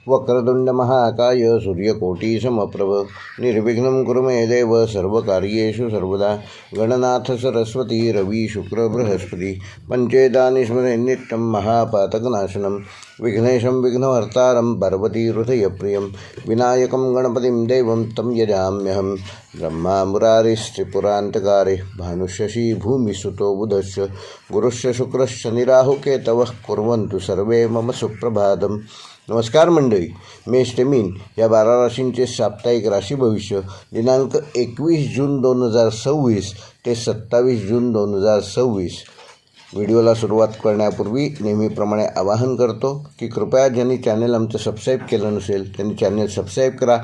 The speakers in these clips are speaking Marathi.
वक्रतुंड महाकाय सूर्यकोटी समप्रभ निर्विघ्नं कुरु मे देव सर्वकार्येषु सर्वदा। गणनाथ सरस्वती रवि शुक्र बृहस्पति पंचेतानि स्मरे नित्यं महापातकनाशनं विघ्नेशं विघ्नहर्तारं पार्वती हृदयप्रियं विनायकं गणपतिं देवं तं यजाम्यहं। ब्रह्मा मुरारिस्त्रिपुरान्तकारे भानुशशी भूमिसुतो बुधश्च गुरुश्च शुक्रश्च निराहुकेतवः कुर्वन्तु सर्वे मम सुप्रभातम्। नमस्कार मंडळी, मेष ते मीन या 12 राशींचे साप्ताहिक राशी भविष्य दिनांक 21 जून 2026 ते 27 जून 2026। व्हिडिओला सुरुवात करण्यापूर्वी नेहमीप्रमाणे आवाहन करतो की कृपया ज्यांनी चॅनल आमचं सबस्क्राईब केलं नसेल त्यांनी चॅनल सबस्क्राईब करा,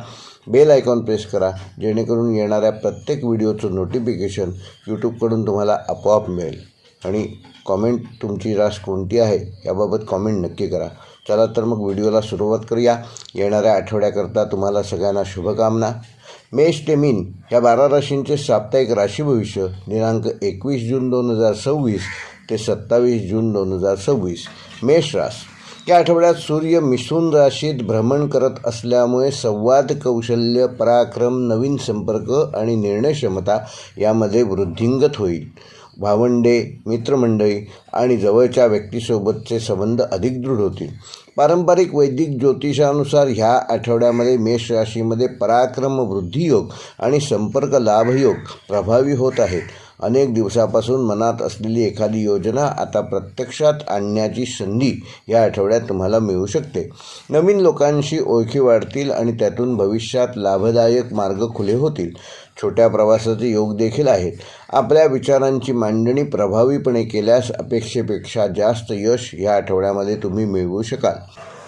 बेल आयकॉन प्रेस करा, जेणेकरून येणाऱ्या प्रत्येक व्हिडिओचं नोटिफिकेशन यूट्यूबकडून तुम्हाला आपोआप मिळेल। आणि कॉमेंट तुमची रास कोणती आहे याबाबत कॉमेंट नक्की करा। चला तर मग व्हिडिओला सुरुवात करूया। येणाऱ्या आठवड्याकरता तुम्हाला सगळ्यांना शुभकामना। मेष ते मीन या 12 राशींचे साप्ताहिक राशी भविष्य दिनांक 21 जून 2026 ते 27 जून 2026। मेष रास या आठवड्यात सूर्य मिथुन राशीत भ्रमण करत असल्यामुळे संवाद कौशल्य, पराक्रम, नवीन संपर्क आणि निर्णय क्षमता यामध्ये वृद्धिंगत होईल। भावंडे, मित्रमंडळी आणि जवळच्या व्यक्तीसोबतचे संबंध अधिक दृढ होतील। पारंपरिक वैदिक ज्योतिषानुसार ह्या आठवड्यामध्ये मेष राशीमध्ये पराक्रम वृद्धियोग आणि संपर्क लाभयोग प्रभावी होत आहेत। अनेक दिवसापासून मनात असलेली एखादी योजना आता प्रत्यक्षात आणण्याची संधी या आठवड्यात तुम्हाला मिळू शकते। नवीन लोकांशी ओळखी वाढतील आणि त्यातून भविष्यात लाभदायक मार्ग खुले होतील। छोट्या प्रवासाचे योग देखील आहेत। आपल्या विचारांची मांडणी प्रभावीपणे केल्यास अपेक्षेपेक्षा जास्त यश या आठवड्यामध्ये तुम्ही मिळवू शकाल।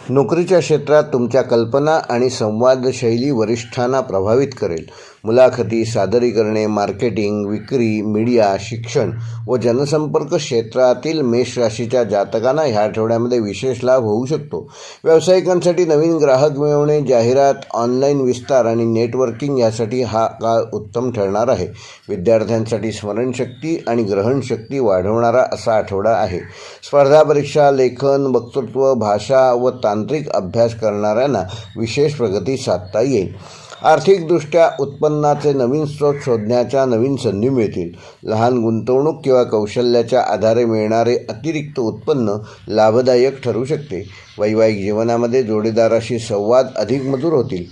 नोकरीच्या क्षेत्रात तुमच्या कल्पना आणि संवादशैली वरिष्ठांना प्रभावित करेल। मुलाखती, सादरीकरणे, मार्केटिंग, विक्री, मीडिया, शिक्षण व जनसंपर्क क्षेत्रातील मेष राशीच्या जातकांना ह्या आठवड्यामध्ये विशेष लाभ होऊ शकतो। व्यावसायिकांसाठी नवीन ग्राहक मिळवणे, जाहिरात, ऑनलाईन विस्तार आणि नेटवर्किंग यासाठी हा काळ उत्तम ठरणार आहे। विद्यार्थ्यांसाठी स्मरणशक्ती आणि ग्रहणशक्ती वाढवणारा असा आठवडा आहे। स्पर्धा परीक्षा, लेखन, वक्तृत्व, भाषा व तांत्रिक अभ्यास करणाऱ्यांना विशेष प्रगती साधता येईल। आर्थिकदृष्ट्या उत्पन्नाचे नवीन स्रोत शोधण्याच्या नवीन संधी मिळतील। लहान गुंतवणूक किंवा कौशल्याच्या आधारे मिळणारे अतिरिक्त उत्पन्न लाभदायक ठरू शकते। वैवाहिक जीवनामध्ये जोडीदाराशी संवाद अधिक मधुर होतील।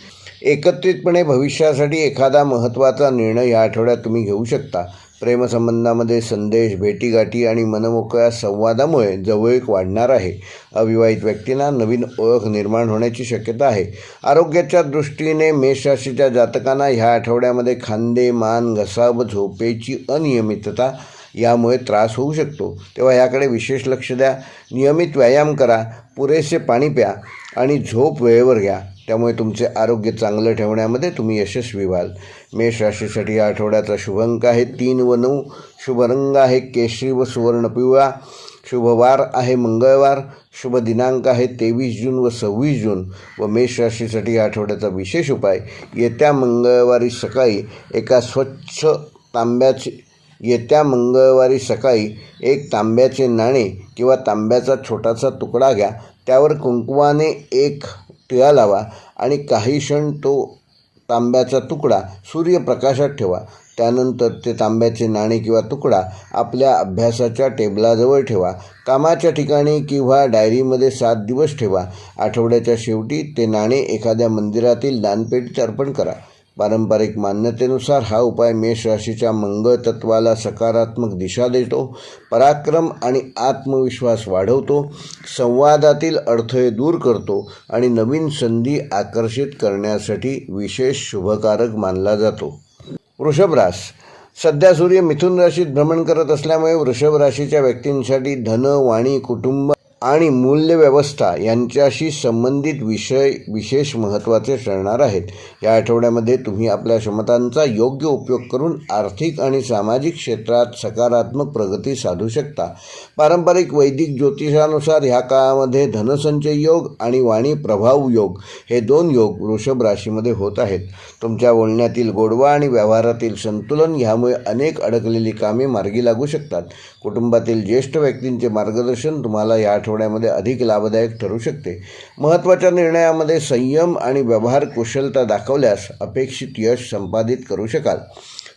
एकत्रितपणे भविष्यासाठी एखादा महत्त्वाचा निर्णय या आठवड्यात तुम्ही घेऊ शकता। प्रेमसंबंधामध्ये संदेश, भेटीगाठी आणि मनमोकळ्या संवादामुळे जवळीक वाढणार आहे। अविवाहित व्यक्तींना नवीन ओळख निर्माण होण्याची शक्यता आहे। आरोग्याच्या दृष्टीने मेष राशीच्या जातकांना ह्या आठवड्यामध्ये खांदे, मान, घसा व झोपेची अनियमितता यामुळे त्रास होऊ शकतो, तेव्हा याकडे विशेष लक्ष द्या। नियमित व्यायाम करा, पुरेसे पाणी प्या आणि झोप वेळेवर घ्या, त्यामुळे तुमचे आरोग्य चांगलं ठेवण्यामध्ये तुम्ही यशस्वी व्हाल। मेष राशीसाठी या आठवड्याचा शुभ अंक आहे 3 व 9। शुभ रंग आहे केशरी व सुवर्ण पिवळा। शुभ वार आहे मंगळवार। शुभ दिनांक आहे 23 जून व 26 जून। व मेष राशीसाठी या आठवड्याचा विशेष उपाय येत्या मंगळवारी सकाळी एक तांब्याचे नाणे किंवा तांब्याचा छोटासा तुकडा घ्या, त्यावर कुंकवाने एक टिळा लावा आणि काही क्षण तो तांब्याचा तुकडा सूर्यप्रकाशात ठेवा। त्यानंतर ते तांब्याचे नाणे किंवा तुकडा आपल्या अभ्यासाच्या टेबलाजवळ ठेवा। कामाच्या ठिकाणी किंवा डायरीमध्ये 7 दिवस ठेवा। आठवड्याच्या शेवटी ते नाणे एखाद्या मंदिरातील दानपेटीत अर्पण करा। पारंपरिक मान्यतेनुसार हा उपाय मेष राशीच्या मंगळ तत्वाला सकारात्मक दिशा देतो, पराक्रम आणि आत्मविश्वास वाढवतो, संवादातील अडथळे दूर करतो आणि नवीन संधी आकर्षित करण्यासाठी विशेष शुभकारक मानला जातो। वृषभ रास सध्या सूर्य मिथुन राशीत भ्रमण करत असल्यामुळे वृषभ राशीच्या व्यक्तींसाठी धन, वाणी, कुटुंब आणि मूल्यव्यवस्था यांच्याशी संबंधित विषय विशेष महत्त्वाचे ठरणार आहेत। या आठवड्यामध्ये तुम्ही आपल्या क्षमतांचा योग्य उपयोग करून आर्थिक आणि सामाजिक क्षेत्रात सकारात्मक प्रगती साधू शकता। पारंपरिक वैदिक ज्योतिषानुसार ह्या काळामध्ये धनसंचय योग आणि वाणी प्रभाव योग हे 2 योग वृषभ राशीमध्ये होत आहेत। तुमच्या बोलण्यातील गोडवा आणि व्यवहारातील संतुलन ह्यामुळे अनेक अडकलेली कामे मार्गी लागू शकतात। कुटुंबातील ज्येष्ठ व्यक्तींचे मार्गदर्शन तुम्हाला या आठवड्यामध्ये अधिक लाभदायक ठरू शकते. महत्त्वाच्या निर्णयामध्ये संयम आणि व्यवहार कुशलता दाखवल्यास अपेक्षित यश संपादित करू शकाल.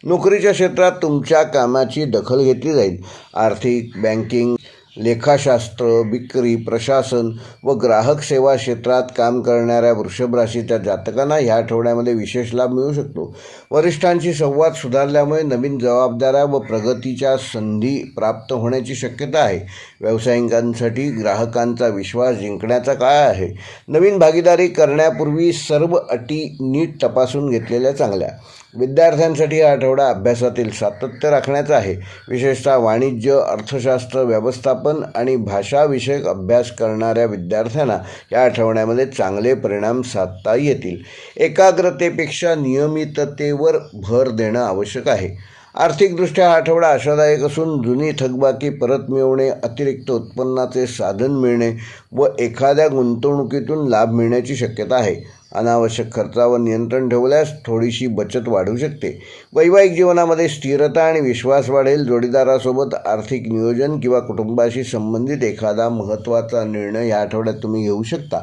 नोकरीच्या क्षेत्रात तुमच्या कामाची दखल घेतली जाईल. आर्थिक, बँकिंग, लेखाशास्त्र, विक्री, प्रशासन व ग्राहक सेवा क्षेत्रात काम करणाऱ्या वृषभ राशीच्या जातकांना ह्या आठवड्यामध्ये विशेष लाभ मिळू शकतो. वरिष्ठांशी संवाद सुधारल्यामुळे नवीन जबाबदाऱ्या व प्रगतीच्या संधी प्राप्त होण्याची शक्यता आहे. व्यावसायिकांसाठी ग्राहकांचा विश्वास जिंकण्याचा काळ आहे. नवीन भागीदारी करण्यापूर्वी सर्व अटी नीट तपासून घेतलेल्या चांगल्या. विद्यार्थ्यांसाठी हा आठवडा अभ्यासातील सातत्य राखण्याचा आहे. विशेषतः वाणिज्य, अर्थशास्त्र, व्यवस्थापन आणि भाषाविषयक अभ्यास करणाऱ्या विद्यार्थ्यांना या आठवड्यामध्ये चांगले परिणाम साधता येतील. एकाग्रतेपेक्षा नियमिततेवर भर देणं आवश्यक आहे. आर्थिकदृष्ट्या हा आठवडा आशादायक असून जुनी थकबाकी परत मिळवणे, अतिरिक्त उत्पन्नाचे साधन मिळणे व एखाद्या गुंतवणुकीतून लाभ मिळण्याची शक्यता आहे. अनावश्यक खर्चावर नियंत्रण ठेवल्यास थोडीशी बचत वाढू शकते. वैवाहिक जीवनामध्ये स्थिरता आणि विश्वास वाढेल. जोडीदारासोबत आर्थिक नियोजन किंवा कुटुंबाशी संबंधित एखादा महत्त्वाचा निर्णय या आठवड्यात तुम्ही घेऊ शकता.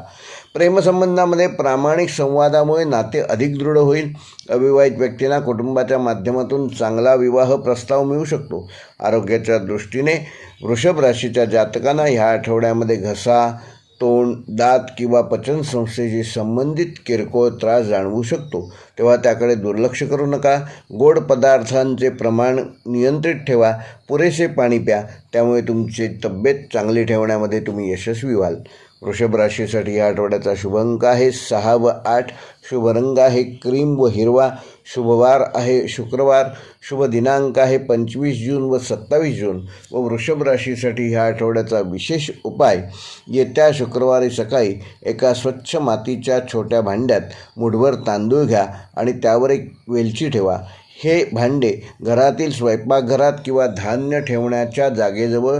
प्रेमसंबंधामध्ये प्रामाणिक संवादामुळे नाते अधिक दृढ होईल. अविवाहित व्यक्तींना कुटुंबाच्या माध्यमातून चांगला विवाह प्रस्ताव मिळू शकतो. आरोग्याच्या दृष्टीने वृषभ राशीच्या जातकांना ह्या आठवड्यामध्ये घसा, तोंड, दात किंवा पचनसंस्थेशी संबंधित किरकोळ त्रास जाणवू शकतो, तेव्हा त्याकडे दुर्लक्ष करू नका. गोड पदार्थांचे प्रमाण नियंत्रित ठेवा. पुरेसे पाणी प्या. त्यामुळे तुमची तब्येत चांगली ठेवण्यामध्ये तुम्ही यशस्वी व्हाल. वृषभ राशीसाठी या आठवड्याचा शुभ अंक आहे 6 व 8. शुभ रंग आहे क्रीम व हिरवा. शुभवार आहे शुक्रवार. शुभ दिनांक आहे 25 जून व 27 जून. व वृषभ राशीसाठी ह्या आठवड्याचा विशेष उपाय, येत्या शुक्रवारी सकाळी एका स्वच्छ मातीच्या छोट्या भांड्यात मुठभर तांदूळ घ्या आणि त्यावर एक वेलची ठेवा. हे भांडे घरातील स्वयंपाकघरात किंवा धान्य ठेवण्याच्या जागेजवळ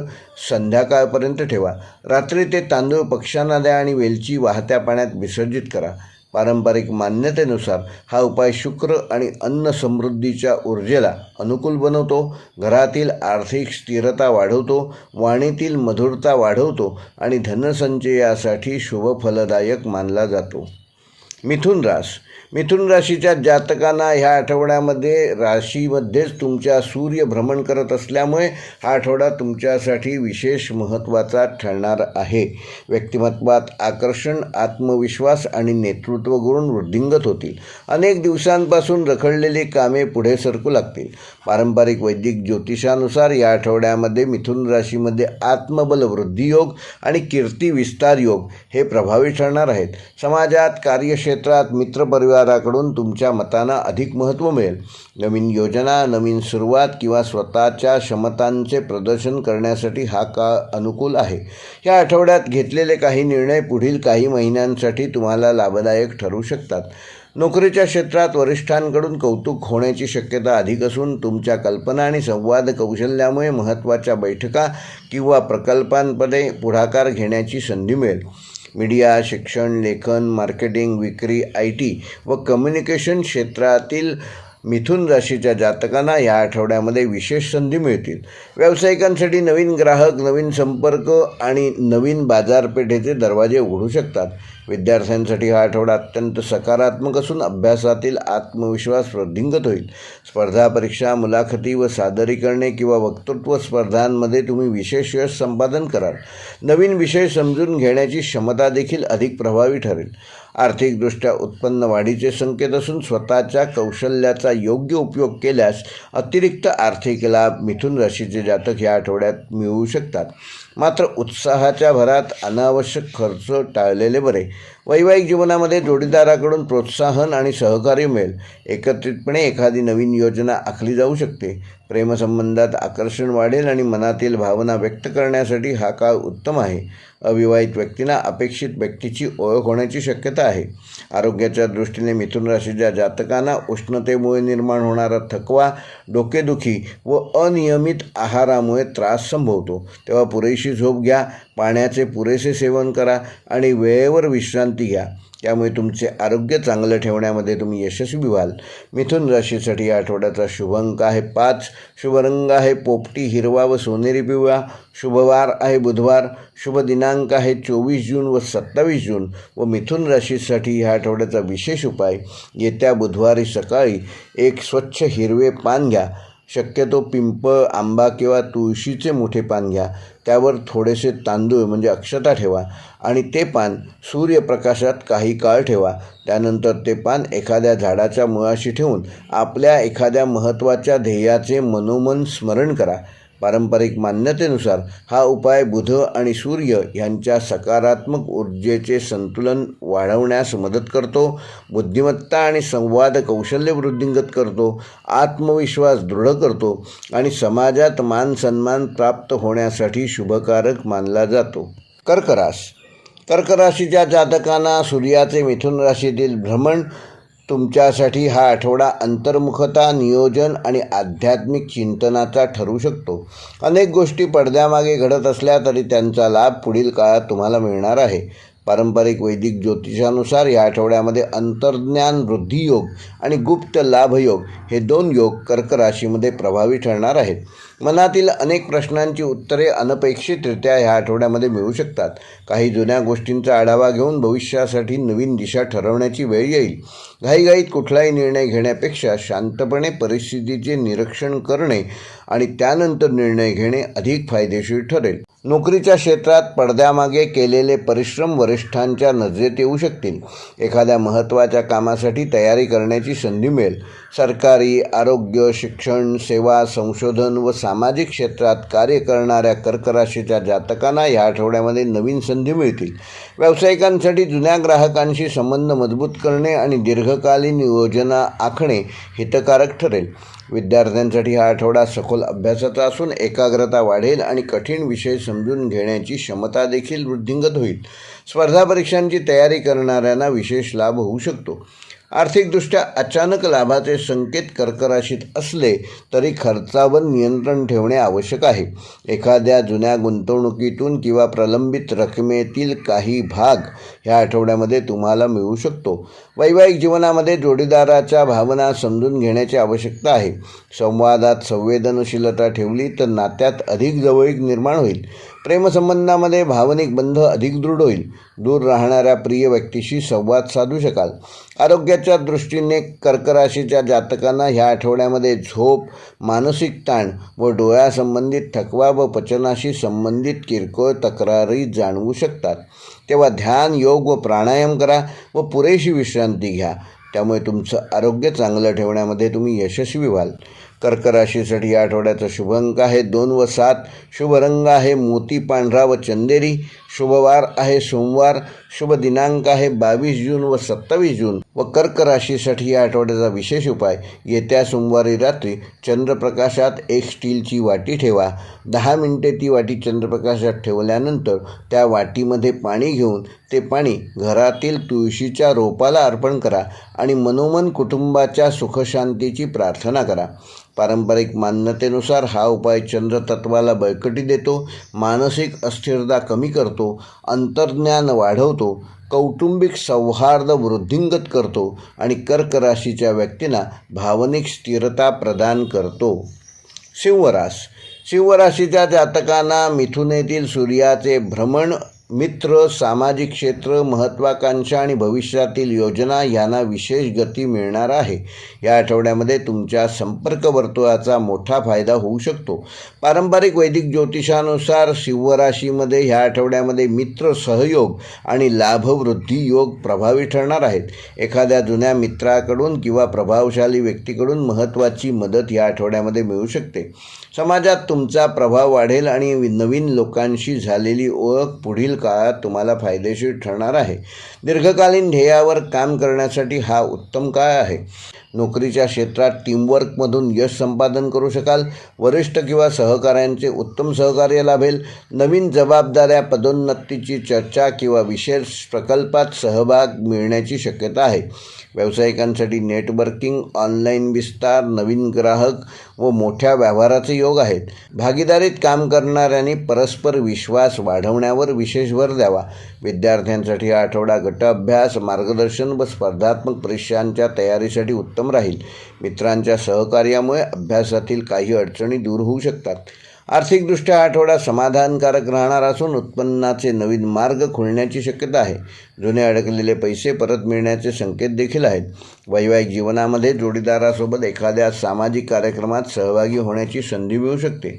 संध्याकाळपर्यंत ठेवा. रात्री ते तांदूळ पक्ष्यांना द्या आणि वेलची वाहत्या पाण्यात विसर्जित करा. पारंपरिक मान्यतेनुसार हा उपाय शुक्र आणि अन्न समृद्धीच्या ऊर्जेला अनुकूल बनवतो, घरातील आर्थिक स्थिरता वाढवतो, वाणीतील मधुरता वाढवतो आणि धनसंचयासाठी शुभ फलदायक मानला जातो. मिथुन राशीच्या जातकांना ह्या आठवड्यामध्ये राशीमध्येच तुमच्या सूर्य भ्रमण करत असल्यामुळे हा आठवडा तुमच्यासाठी विशेष महत्त्वाचा ठरणार आहे. व्यक्तिमत्वात आकर्षण, आत्मविश्वास आणि नेतृत्व गुण वृद्धिंगत होतील. अनेक दिवसांपासून रखडलेली कामे पुढे सरकू लागतील. पारंपरिक वैदिक ज्योतिषानुसार या आठवड्यामध्ये मिथुन राशीमध्ये आत्मबल वृद्धी योग आणि कीर्ती विस्तार योग हे प्रभावी ठरणार आहेत. समाजात, कार्यक्षेत्रात, मित्रपरिवाराकडून तुमच्या मतांना अधिक महत्त्व मिळेल. नवीन योजना, नवीन सुरुवात किंवा स्वतःच्या क्षमतांचे प्रदर्शन करण्यासाठी हा काळ अनुकूल आहे. या आठवड्यात घेतलेले काही निर्णय पुढील काही महिन्यांसाठी तुम्हाला लाभदायक ठरू शकतात. नोकरीच्या क्षेत्रात वरिष्ठांकडून कौतुक होण्याची शक्यता अधिक असून तुमच्या कल्पना आणि संवाद कौशल्यामुळे महत्त्वाच्या बैठका किंवा प्रकल्पांमध्ये पुढाकार घेण्याची संधी मिळेल. मीडिया, शिक्षण, लेखन, मार्केटिंग, विक्री, IT व कम्युनिकेशन क्षेत्रातील मिथुन राशीच्या जातकांना या आठवड्यामध्ये विशेष संधी मिळतील. व्यावसायिकांसाठी नवीन ग्राहक, नवीन संपर्क आणि नवीन बाजारपेठेचे दरवाजे उघडू शकतात. विद्यार्थ्यांसाठी हा आठवडा अत्यंत सकारात्मक असून अभ्यासातील आत्मविश्वास वृद्धिंगत होईल. स्पर्धा परीक्षा, मुलाखती व सादरीकरणे किंवा वक्तृत्व स्पर्धांमध्ये तुम्ही विशेष यश संपादन कराल. नवीन विषय समजून घेण्याची क्षमता देखील अधिक प्रभावी ठरेल. आर्थिकदृष्ट्या उत्पन्न वाढीचे संकेत असून स्वतःच्या कौशल्याचा योग्य उपयोग केल्यास अतिरिक्त आर्थिक लाभ मिथुन राशीचे जातक या आठवड्यात मिळवू शकतात. मात्र उत्साहाच्या भरात अनावश्यक खर्च टाळलेले बरे. वैवाहिक जीवनामध्ये जोडीदाराकडून प्रोत्साहन आणि सहकार्य मिळेल. एकत्रितपणे एखादी नवीन योजना आखली जाऊ शकते. प्रेमसंबंधात आकर्षण वाढेल आणि मनातील भावना व्यक्त करण्यासाठी हा काळ उत्तम आहे. अविवाहित व्यक्तींना अपेक्षित व्यक्तीची ओळख होण्याची शक्यता आहे. आरोग्याच्या दृष्टीने मिथुन राशीच्या जातकांना उष्णतेमुळे निर्माण होणारा थकवा, डोकेदुखी व अनियमित आहारामुळे त्रास संभवतो, तेव्हा पुरेशी पुरेशी झोप घ्या, पाण्याचे पुरेसे सेवन करा आणि वेळेवर विश्रांती घ्या. त्यामुळे तुमचे आरोग्य चांगलं ठेवण्यामध्ये तुम्ही यशस्वी व्हाल. मिथुन राशीसाठी या आठवड्याचा शुभ अंक आहे 5, शुभ रंग आहे पोपटी हिरवा व सोनेरी पिवळा, शुभवार आहे बुधवार, शुभ दिनांक आहे 24 जून व 27 जून. व मिथुन राशीसाठी ह्या आठवड्याचा विशेष उपाय, येत्या बुधवारी सकाळी एक स्वच्छ हिरवे पान घ्या. शक्यतो पिंपळ, आंबा किंवा तुळशीचे मोठे पान घ्या. त्यावर थोडेसे तांदूळ म्हणजे अक्षता ठेवा आणि ते पान सूर्यप्रकाशात काही काळ ठेवा. त्यानंतर ते पान एखाद्या झाडाच्या मुळाशी ठेवून आपल्या एखाद्या महत्त्वाच्या ध्येयाचे मनोमन स्मरण करा. पारंपरिक मान्यतेनुसार हा उपाय बुध आणि सूर्य यांच्या सकारात्मक ऊर्जेचे संतुलन वाढवण्यास मदत करतो, बुद्धिमत्ता आणि संवाद कौशल्य वृद्धिंगत करतो, आत्मविश्वास दृढ करतो आणि समाजात मान सन्मान प्राप्त होण्यासाठी शुभकारक मानला जातो. कर्क राशी. कर्क राशीच्या जातकांना सूर्याचे मिथुन राशीतील भ्रमण तुमच्यासाठी हा आठवडा अंतर्मुखता, नियोजन आणि आध्यात्मिक चिंतनाचा ठरू शकतो. अनेक गोष्टी पडद्यामागे घडत असल्या तरी त्यांचा लाभ पुढील काळात तुम्हाला मिळणार आहे. पारंपरिक वैदिक ज्योतिषानुसार या आठवड्यामध्ये अंतर्ज्ञान वृद्धी योग आणि गुप्त लाभ योग हे 2 योग कर्क राशीमध्ये प्रभावी ठरणार आहेत. मनातील अनेक प्रश्नांची उत्तरे अनपेक्षितरित्या ह्या आठवड्यामध्ये मिळू शकतात. काही जुन्या गोष्टींचा आढावा घेऊन भविष्यासाठी नवीन दिशा ठरवण्याची वेळ येईल. घाईघाईत कुठलाही निर्णय घेण्यापेक्षा शांतपणे परिस्थितीचे निरीक्षण करणे आणि त्यानंतर निर्णय घेणे अधिक फायदेशीर ठरेल. नोकरीच्या क्षेत्रात पडद्यामागे केलेले परिश्रम वरिष्ठांच्या नजरेत येऊ शकतील. एखाद्या महत्त्वाच्या कामासाठी तयारी करण्याची संधी मिळेल. सरकारी, आरोग्य, शिक्षण, सेवा, संशोधन व सामाजिक क्षेत्रात कार्य करणाऱ्या कर्क राशीच्या जातकांना या आठवड्यामध्ये नवीन संधी मिळतील. व्यावसायिकांसाठी जुन्या ग्राहकांशी संबंध मजबूत करणे आणि दीर्घकालीन योजना आखणे हितकारक ठरेल. विद्यार्थ्यांसाठी हा आठवडा सखोल अभ्यासाचा असून एकाग्रता वाढेल आणि कठीण विषय समजून घेण्याची क्षमता देखील वृद्धिंगत होईल. स्पर्धा परीक्षांची तयारी करणाऱ्यांना विशेष लाभ होऊ शकतो. आर्थिकदृष्ट्या अचानक लाभाचे संकेत कर्क राशीत असले तरी खर्चावर नियंत्रण ठेवणे आवश्यक आहे. एखाद्या जुन्या गुंतवणुकीतून किंवा प्रलंबित रकमेतील काही भाग ह्या आठवड्यामध्ये तुम्हाला मिळू शकतो. वैवाहिक जीवनामध्ये जोडीदाराच्या भावना समजून घेण्याची आवश्यकता आहे. संवादात संवेदनशीलता ठेवली तर नात्यात अधिक जवळीक निर्माण होईल. प्रेमसंबंधामध्ये भावनिक बंध अधिक दृढ होईल. दूर राहणाऱ्या प्रिय व्यक्तीशी संवाद साधू शकाल. आरोग्याच्या दृष्टीने कर्क राशीच्या जातकांना ह्या आठवड्यामध्ये झोप, मानसिक ताण व डोळ्यासंबंधित थकवा व पचनाशी संबंधित किरकोळ तक्रारी जाणवू शकतात. तेव्हा ध्यान, योग व प्राणायाम करा व पुरेशी विश्रांती घ्या. त्यामुळे तुमचं आरोग्य चांगलं ठेवण्यामध्ये तुम्ही यशस्वी व्हाल. कर्क राशीसाठी या आठवड्याचा शुभ अंक आहे 2 व 7, शुभ रंग आहे मोती पांढरा व चंदेरी, शुभवार आहे सोमवार, शुभ दिनांक आहे 22 जून व 27 जून. व कर्क राशीसाठी या आठवड्याचा विशेष उपाय, येत्या सोमवारी रात्री चंद्रप्रकाशात एक स्टीलची वाटी ठेवा. 10 मिनिटे ती वाटी चंद्रप्रकाशात ठेवल्यानंतर त्या वाटीमध्ये पाणी घेऊन ते पाणी घरातील तुळशीच्या रोपाला अर्पण करा आणि मनोमन कुटुंबाच्या सुखशांतीची प्रार्थना करा. पारंपरिक मान्यतेनुसार हा उपाय चंद्रतत्वाला बळकटी देतो, मानसिक अस्थिरता कमी करतो, अंतर्ज्ञान वाढवतो, कौटुंबिक सौहार्द वृद्धिंगत करतो आणि कर्क राशीच्या व्यक्तींना भावनिक स्थिरता प्रदान करतो. सिंह राशी. सिंह राशीच्या जातकांना मिथुनेतील सूर्याचे भ्रमण मित्र, सामाजिक क्षेत्र, महत्त्वाकांक्षा आणि भविष्यातील योजना यांना विशेष गती मिळणार आहे. या आठवड्यामध्ये तुमच्या संपर्क वर्तुळाचा मोठा फायदा होऊ शकतो. पारंपरिक वैदिक ज्योतिषानुसार सिंह राशीमध्ये ह्या आठवड्यामध्ये मित्र, सहयोग आणि लाभवृद्धी योग प्रभावी ठरणार आहेत. एखाद्या जुन्या मित्राकडून किंवा प्रभावशाली व्यक्तीकडून महत्त्वाची मदत या आठवड्यामध्ये मिळू शकते. समाजात तुमचा प्रभाव वाढेल आणि नवीन लोकांशी झालेली ओळख पुढील काळात तुम्हाला फायदेशीर ठरणार आहे. दीर्घकालीन ध्येयावर काम करण्यासाठी हा उत्तम काळ आहे. नोकरीच्या क्षेत्रात टीमवर्कमधून यश संपादन करू शकाल. वरिष्ठ किंवा सहकाऱ्यांचे उत्तम सहकार्य लाभेल. नवीन जबाबदाऱ्या, पदोन्नतीची चर्चा किंवा विशेष प्रकल्पात सहभाग मिळण्याची शक्यता आहे. व्यावसायिकांसाठी नेटवर्किंग, ऑनलाईन विस्तार, नवीन ग्राहक व मोठ्या व्यवहाराचे योग आहेत. भागीदारीत काम करणाऱ्यांनी परस्पर विश्वास वाढवण्यावर विशेष भर द्यावा. विद्यार्थ्यांसाठी हा आठवडा गट अभ्यास, मार्गदर्शन व स्पर्धात्मक परीक्षांच्या तयारीसाठी उत्तम राहील. मित्रांच्या सहकार्यामुळे अभ्यासातील काही अडचणी दूर होऊ शकतात. आर्थिकदृष्ट्या हा आठवडा समाधानकारक राहणार असून उत्पन्नाचे नवीन मार्ग खुलण्याची शक्यता आहे. जुने अडकलेले पैसे परत मिळण्याचे संकेत देखील आहेत. वैवाहिक जीवनामध्ये जोडीदारासोबत एखाद्या सामाजिक कार्यक्रमात सहभागी होण्याची संधी मिळू शकते.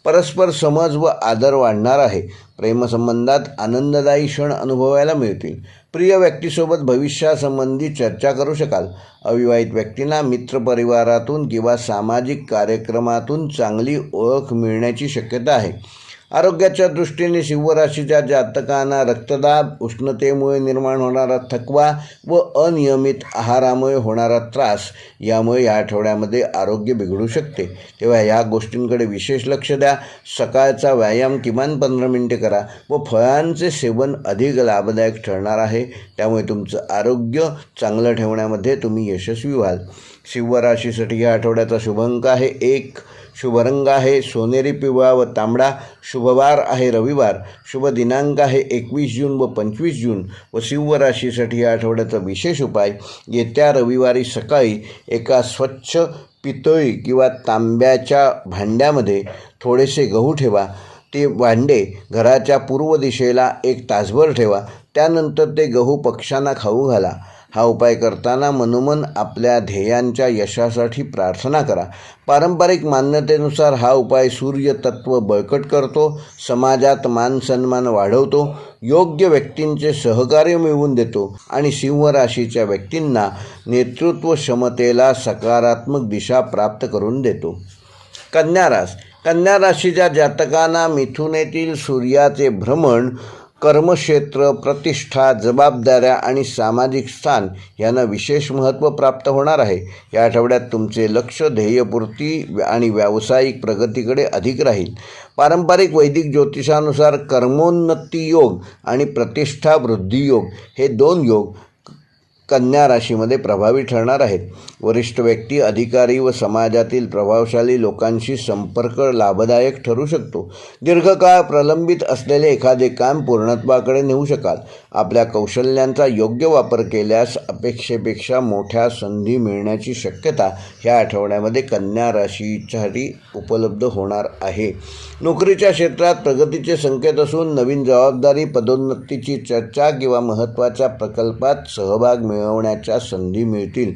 परस्पर समज व आदर वाढणार आहे. प्रेमसंबंधात आनंददायी क्षण अनुभवायला मिळतील. प्रिय व्यक्तीसोबत भविष्यासंबंधी चर्चा करू शकाल. अविवाहित व्यक्तींना मित्रपरिवारातून किंवा सामाजिक कार्यक्रमातून चांगली ओळख मिळण्याची शक्यता आहे. आरोग्याच्या दृष्टीने सिंह राशीच्या जातकांना रक्तदाब, उष्णतेमुळे निर्माण होणारा थकवा व अनियमित आहारामुळे होणारा त्रास यामुळे या आठवड्यामध्ये आरोग्य बिघडू शकते. तेव्हा ह्या गोष्टींकडे विशेष लक्ष द्या. सकाळचा व्यायाम किमान 15 मिनिटे करा व फळांचे सेवन अधिक लाभदायक ठरणार आहे. त्यामुळे तुमचं आरोग्य चांगलं ठेवण्यामध्ये तुम्ही यशस्वी व्हाल. सिंह राशीसाठी या आठवड्याचा शुभ अंक आहे 1. शुभ रंग आहे सोनेरी, पिवळा व तांबडा. शुभवार आहे रविवार. शुभ दिनांक आहे 21 जून व 25 जून. व सिंह राशीसाठी या आठवड्याचा विशेष उपाय, येत्या रविवारी सकाळी एका स्वच्छ पितळी किंवा तांब्याच्या भांड्यामध्ये थोडेसे गहू ठेवा. ते भांडे घराच्या पूर्व दिशेला 1 तासभर ठेवा. त्यानंतर ते गहू पक्ष्यांना खाऊ घाला. हा उपाय करताना मनोमन आपल्या ध्येयांच्या यशासाठी प्रार्थना करा. पारंपरिक मान्यतेनुसार हा उपाय सूर्यतत्व बळकट करतो, समाजात मानसन्मान वाढवतो, योग्य व्यक्तींचे सहकार्य मिळवून देतो आणि सिंह राशीच्या व्यक्तींना नेतृत्व क्षमतेला सकारात्मक दिशा प्राप्त करून देतो. कन्या राशीच्या जातकांना मिथुनेतील सूर्याचे भ्रमण कर्मक्षेत्र, प्रतिष्ठा, जबाबदाऱ्या आणि सामाजिक स्थान यांना विशेष महत्त्व प्राप्त होणार आहे. या आठवड्यात तुमचे लक्ष ध्येयपूर्ती आणि व्यावसायिक प्रगतीकडे अधिक राहील. पारंपरिक वैदिक ज्योतिषानुसार कर्मोन्नती योग आणि प्रतिष्ठा वृद्धी योग हे 2 योग कन्या राशीमध्ये प्रभावी ठरणार आहेत. वरिष्ठ व्यक्ती, अधिकारी व समाजातील प्रभावशाली लोकांशी संपर्क लाभदायक ठरू शकतो. दीर्घकाळ प्रलंबित असलेले एखादे काम पूर्णत्वाकडे नेऊ शकाल. आपल्या कौशल्यांचा योग्य वापर केल्यास अपेक्षेपेक्षा मोठ्या संधी मिळण्याची शक्यता ह्या आठवड्यामध्ये कन्या राशीसाठी उपलब्ध होणार आहे. नोकरीच्या क्षेत्रात प्रगतीचे संकेत असून नवीन जबाबदारी, पदोन्नतीची चर्चा किंवा महत्त्वाच्या प्रकल्पात सहभाग मिळवण्याच्या संधी मिळतील.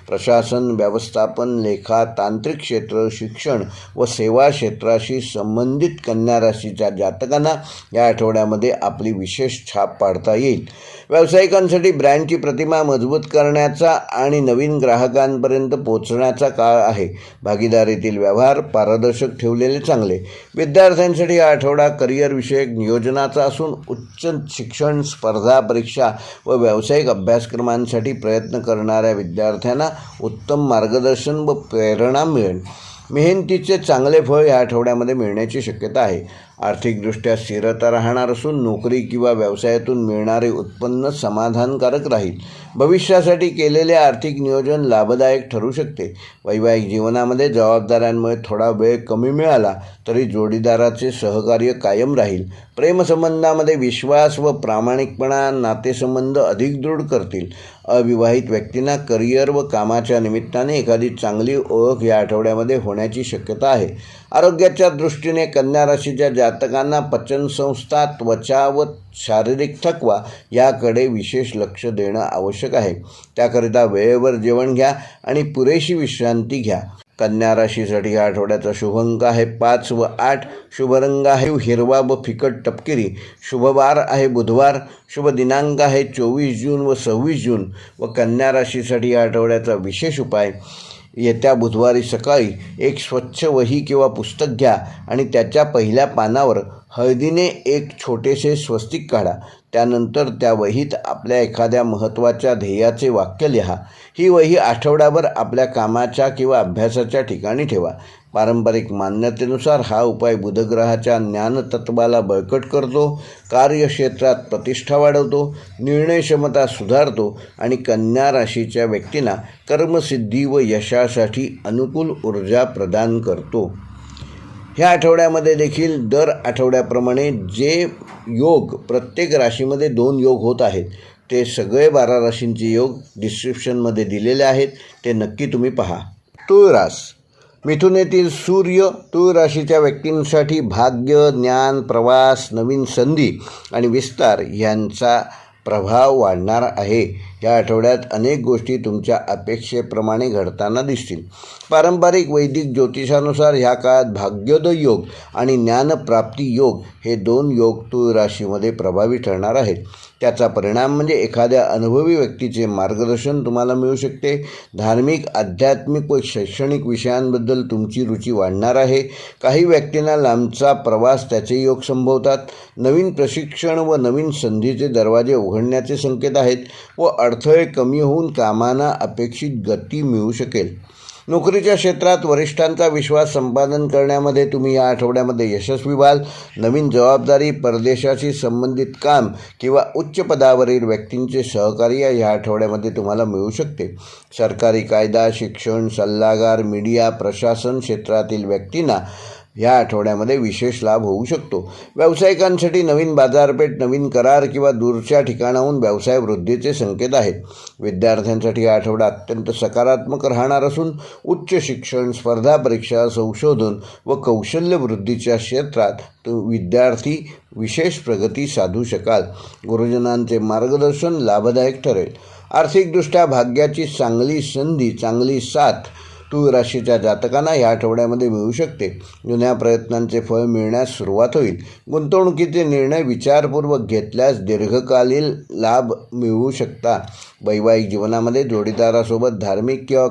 प्रशासन, व्यवस्थापन, लेखा, तांत्रिक क्षेत्र, शिक्षण व सेवा क्षेत्राशी संबंधित कन्या राशीच्या जातकांना या आठवड्यामध्ये आपली विशेष छाप पाडता येईल. व्यावसायिकांसाठी ब्रँडची प्रतिमा मजबूत करण्याचा आणि नवीन ग्राहकांपर्यंत पोहोचण्याचा काळ आहे. भागीदारीतील व्यवहार पारदर्शक ठेवलेले चांगले. विद्यार्थ्यांसाठी हा आठवडा करिअरविषयक नियोजनाचा असून उच्च शिक्षण, स्पर्धा परीक्षा व व्यावसायिक अभ्यासक्रमांसाठी प्रयत्न करणाऱ्या विद्यार्थ्यांना उत्तम मार्गदर्शन व प्रेरणा मिळेल. मेहनतीचे चांगले फळ या आठवड्यामध्ये मिळण्याची शक्यता आहे. आर्थिकदृष्ट्या स्थिरता राहणार असून नोकरी किंवा व्यवसायातून मिळणारे उत्पन्न समाधानकारक राहील. भविष्यासाठी केलेले आर्थिक नियोजन लाभदायक ठरू शकते. वैवाहिक जीवनामध्ये जबाबदाऱ्यांमुळे थोडा वेळ कमी मिळाला तरी जोडीदाराचे सहकार्य कायम राहील. प्रेमसंबंधामध्ये विश्वास व प्रामाणिकपणा नातेसंबंध अधिक दृढ करतील. अविवाहित व्यक्तींना करिअर व कामाच्या निमित्ताने एखादी चांगली ओळख या आठवड्यामध्ये होण्याची शक्यता आहे. आरोग्याच्या दृष्टीने कन्या राशीच्या जातकांना पचनसंस्था, त्वचा व शारीरिक थकवा याकडे विशेष लक्ष देणं आवश्यक आहे. त्याकरिता वेळेवर जेवण घ्या आणि पुरेशी विश्रांती घ्या. कन्या राशीसाठी या आठवड्याचा शुभ अंक आहे 5 व 8. शुभ रंग आहे हिरवा व फिकट तपकिरी. शुभवार आहे बुधवार. शुभ दिनांक आहे 24 जून व 26 जून. व कन्या राशीसाठी या आठवड्याचा विशेष उपाय, येत्या बुधवारी सकाळी 1 स्वच्छ वही किंवा पुस्तक घ्या आणि त्याच्या पहिल्या पानावर हळदीने 1 छोटेसे स्वस्तिक काढा. त्यानंतर त्या वहीत आपल्या एखाद्या महत्त्वाच्या ध्येयाचे वाक्य लिहा. ही वही आठवड्याभर आपल्या कामाच्या किंवा अभ्यासाच्या ठिकाणी ठेवा. पारंपरिक मान्यतेनुसार हा उपाय बुधग्रहाच्या ज्ञानतत्वाला बळकट करतो, कार्यक्षेत्रात प्रतिष्ठा वाढवतो, निर्णयक्षमता सुधारतो आणि कन्या राशीच्या व्यक्तींना कर्मसिद्धी व यशासाठी अनुकूल ऊर्जा प्रदान करतो. ह्या आठवड्यामध्ये देखील दर आठवड्याप्रमाणे जे योग प्रत्येक राशीमध्ये 2 योग होत आहेत ते सगळे 12 राशींचे योग डिस्क्रिप्शनमध्ये दिलेले आहेत, ते नक्की तुम्ही पहा. तुळ रास. मिथुनेतील सूर्य तुळ राशीच्या व्यक्तींसाठी भाग्य, ज्ञान, प्रवास, नवीन संधी आणि विस्तार यांचा प्रभाव वाढणार आहे. या आठवड्यात अनेक गोष्टी तुमच्या अपेक्षेप्रमाणे घडताना दिसतील. पारंपरिक वैदिक ज्योतिषानुसार ह्या काळात भाग्योदय योग आणि ज्ञानप्राप्ती योग हे 2 योग तुळ राशीमध्ये प्रभावी ठरणार आहेत. त्याचा परिणाम म्हणजे एखाद्या अनुभवी व्यक्तीचे मार्गदर्शन तुम्हाला मिळू शकते. धार्मिक, आध्यात्मिक व शैक्षणिक विषयांबद्दल तुमची रुची वाढणार आहे. काही व्यक्तींना लांबचा प्रवास त्याचे योग संभवतात. नवीन प्रशिक्षण व नवीन संधीचे दरवाजे उघडण्याचे संकेत आहेत व अडथळे कमी होऊन कामांना अपेक्षित गती मिळू शकेल. नोकरीच्या क्षेत्रात वरिष्ठांचा विश्वास संपादन करण्यामध्ये तुम्ही या आठवड्यामध्ये यशस्वी व्हाल. नवीन जबाबदारी, परदेशाशी संबंधित काम किंवा उच्च पदावरील व्यक्तींचे सहकार्य या आठवड्यामध्ये तुम्हाला मिळू शकते. सरकारी कायदा, शिक्षण, सल्लागार, मीडिया, प्रशासन क्षेत्रातील व्यक्तींना या आठवड्यामध्ये विशेष लाभ होऊ शकतो. व्यावसायिकांसाठी नवीन बाजारपेठ, नवीन करार किंवा दूरच्या ठिकाणाहून व्यवसाय वृद्धीचे संकेत आहेत. विद्यार्थ्यांसाठी हा आठवडा अत्यंत सकारात्मक राहणार असून उच्च शिक्षण, स्पर्धा परीक्षा, संशोधन व कौशल्य वृद्धीच्या क्षेत्रात विद्यार्थी विशेष प्रगती साधू शकाल. गुरुजनांचे मार्गदर्शन लाभदायक ठरेल. आर्थिकदृष्ट्या भाग्याची चांगली संधी, चांगली साथ तुळ राशीच्या जातकांना या आठवड्यामध्ये मिळू शकते. जुन्या प्रयत्नांचे फळ मिळण्यास सुरुवात होईल. गुंतवणुकीचे निर्णय विचारपूर्वक घेतल्यास दीर्घकालीन लाभ मिळवू शकता. वैवाहिक जीवनामध्ये जोडीदारासोबत धार्मिक किंवा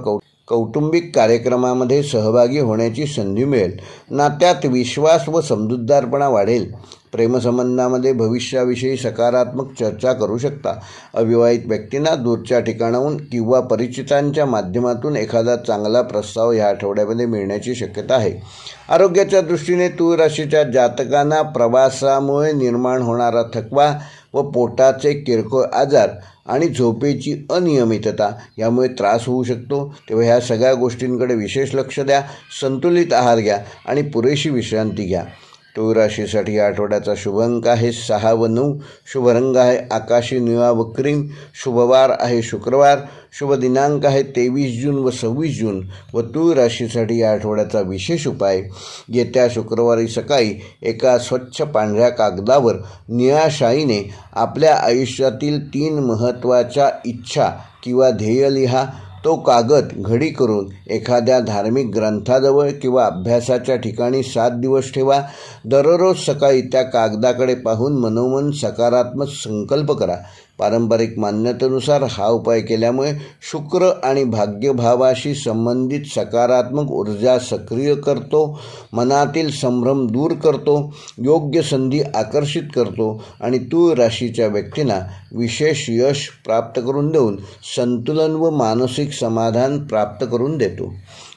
कौटुंबिक कार्यक्रमामध्ये सहभागी होण्याची संधी मिळेल. नात्यात विश्वास व समजूतदारपणा वाढेल. प्रेमसंबंधामध्ये भविष्याविषयी सकारात्मक चर्चा करू शकता. अविवाहित व्यक्तींना दूरच्या ठिकाणाहून किंवा परिचितांच्या माध्यमातून एखादा चांगला प्रस्ताव या आठवड्यामध्ये मिळण्याची शक्यता आहे. आरोग्याच्या दृष्टीने तुळ राशीच्या जातकांना प्रवासामुळे निर्माण होणारा थकवा व पोटाचे किरकोळ आजार आणि झोपेची अनियमितता यामुळे त्रास होऊ शकतो. तेव्हा ह्या सगळ्या गोष्टींकडे विशेष लक्ष द्या. संतुलित आहार घ्या आणि पुरेशी विश्रांती घ्या. तुळ राशीसाठी या आठवड्याचा शुभ अंक आहे 6 व 9. शुभ रंग आहे आकाशी निळा व क्रीम. शुभवार आहे शुक्रवार. शुभ दिनांक आहे 23 जून व 26 जून. व तुळ राशीसाठी या आठवड्याचा विशेष उपाय, येत्या शुक्रवारी सकाळी एका स्वच्छ पांढऱ्या कागदावर निळ्या शाईने आपल्या आयुष्यातील 3 महत्त्वाच्या इच्छा किंवा ध्येय लिहा. तो कागद घडी करून एखाद्या धार्मिक ग्रंथाजवळ किंवा अभ्यासाच्या ठिकाणी 7 दिवस ठेवा. दररोज सकाळी त्या कागदाकडे पाहून मनोमन सकारात्मक संकल्प करा. पारंपरिक मान्यतेनुसार हा उपाय केल्यामुळे शुक्र आणि भाग्यभावाशी संबंधित सकारात्मक ऊर्जा सक्रिय करतो, मनातील संभ्रम दूर करतो, योग्य संधी आकर्षित करतो आणि तुळ राशीच्या व्यक्तींना विशेष यश प्राप्त करून देऊन संतुलन व मानसिक समाधान प्राप्त करून देतो.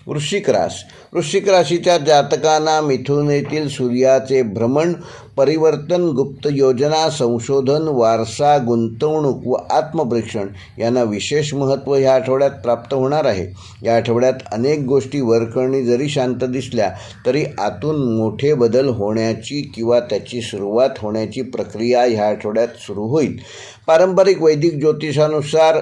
वृश्चिक रास. वृश्चिक राशीच्या जातकांना मिथुनेतील सूर्याचे भ्रमण, परिवर्तन, गुप्त योजना, संशोधन, वारसा, गुंतवणूक व आत्मपरीक्षण यांना विशेष महत्त्व ह्या आठवड्यात प्राप्त होणार आहे. या आठवड्यात अनेक गोष्टी वरकरणी जरी शांत दिसल्या तरी आतून मोठे बदल होण्याची किंवा त्याची सुरुवात होण्याची प्रक्रिया ह्या आठवड्यात सुरू होईल. पारंपरिक वैदिक ज्योतिषानुसार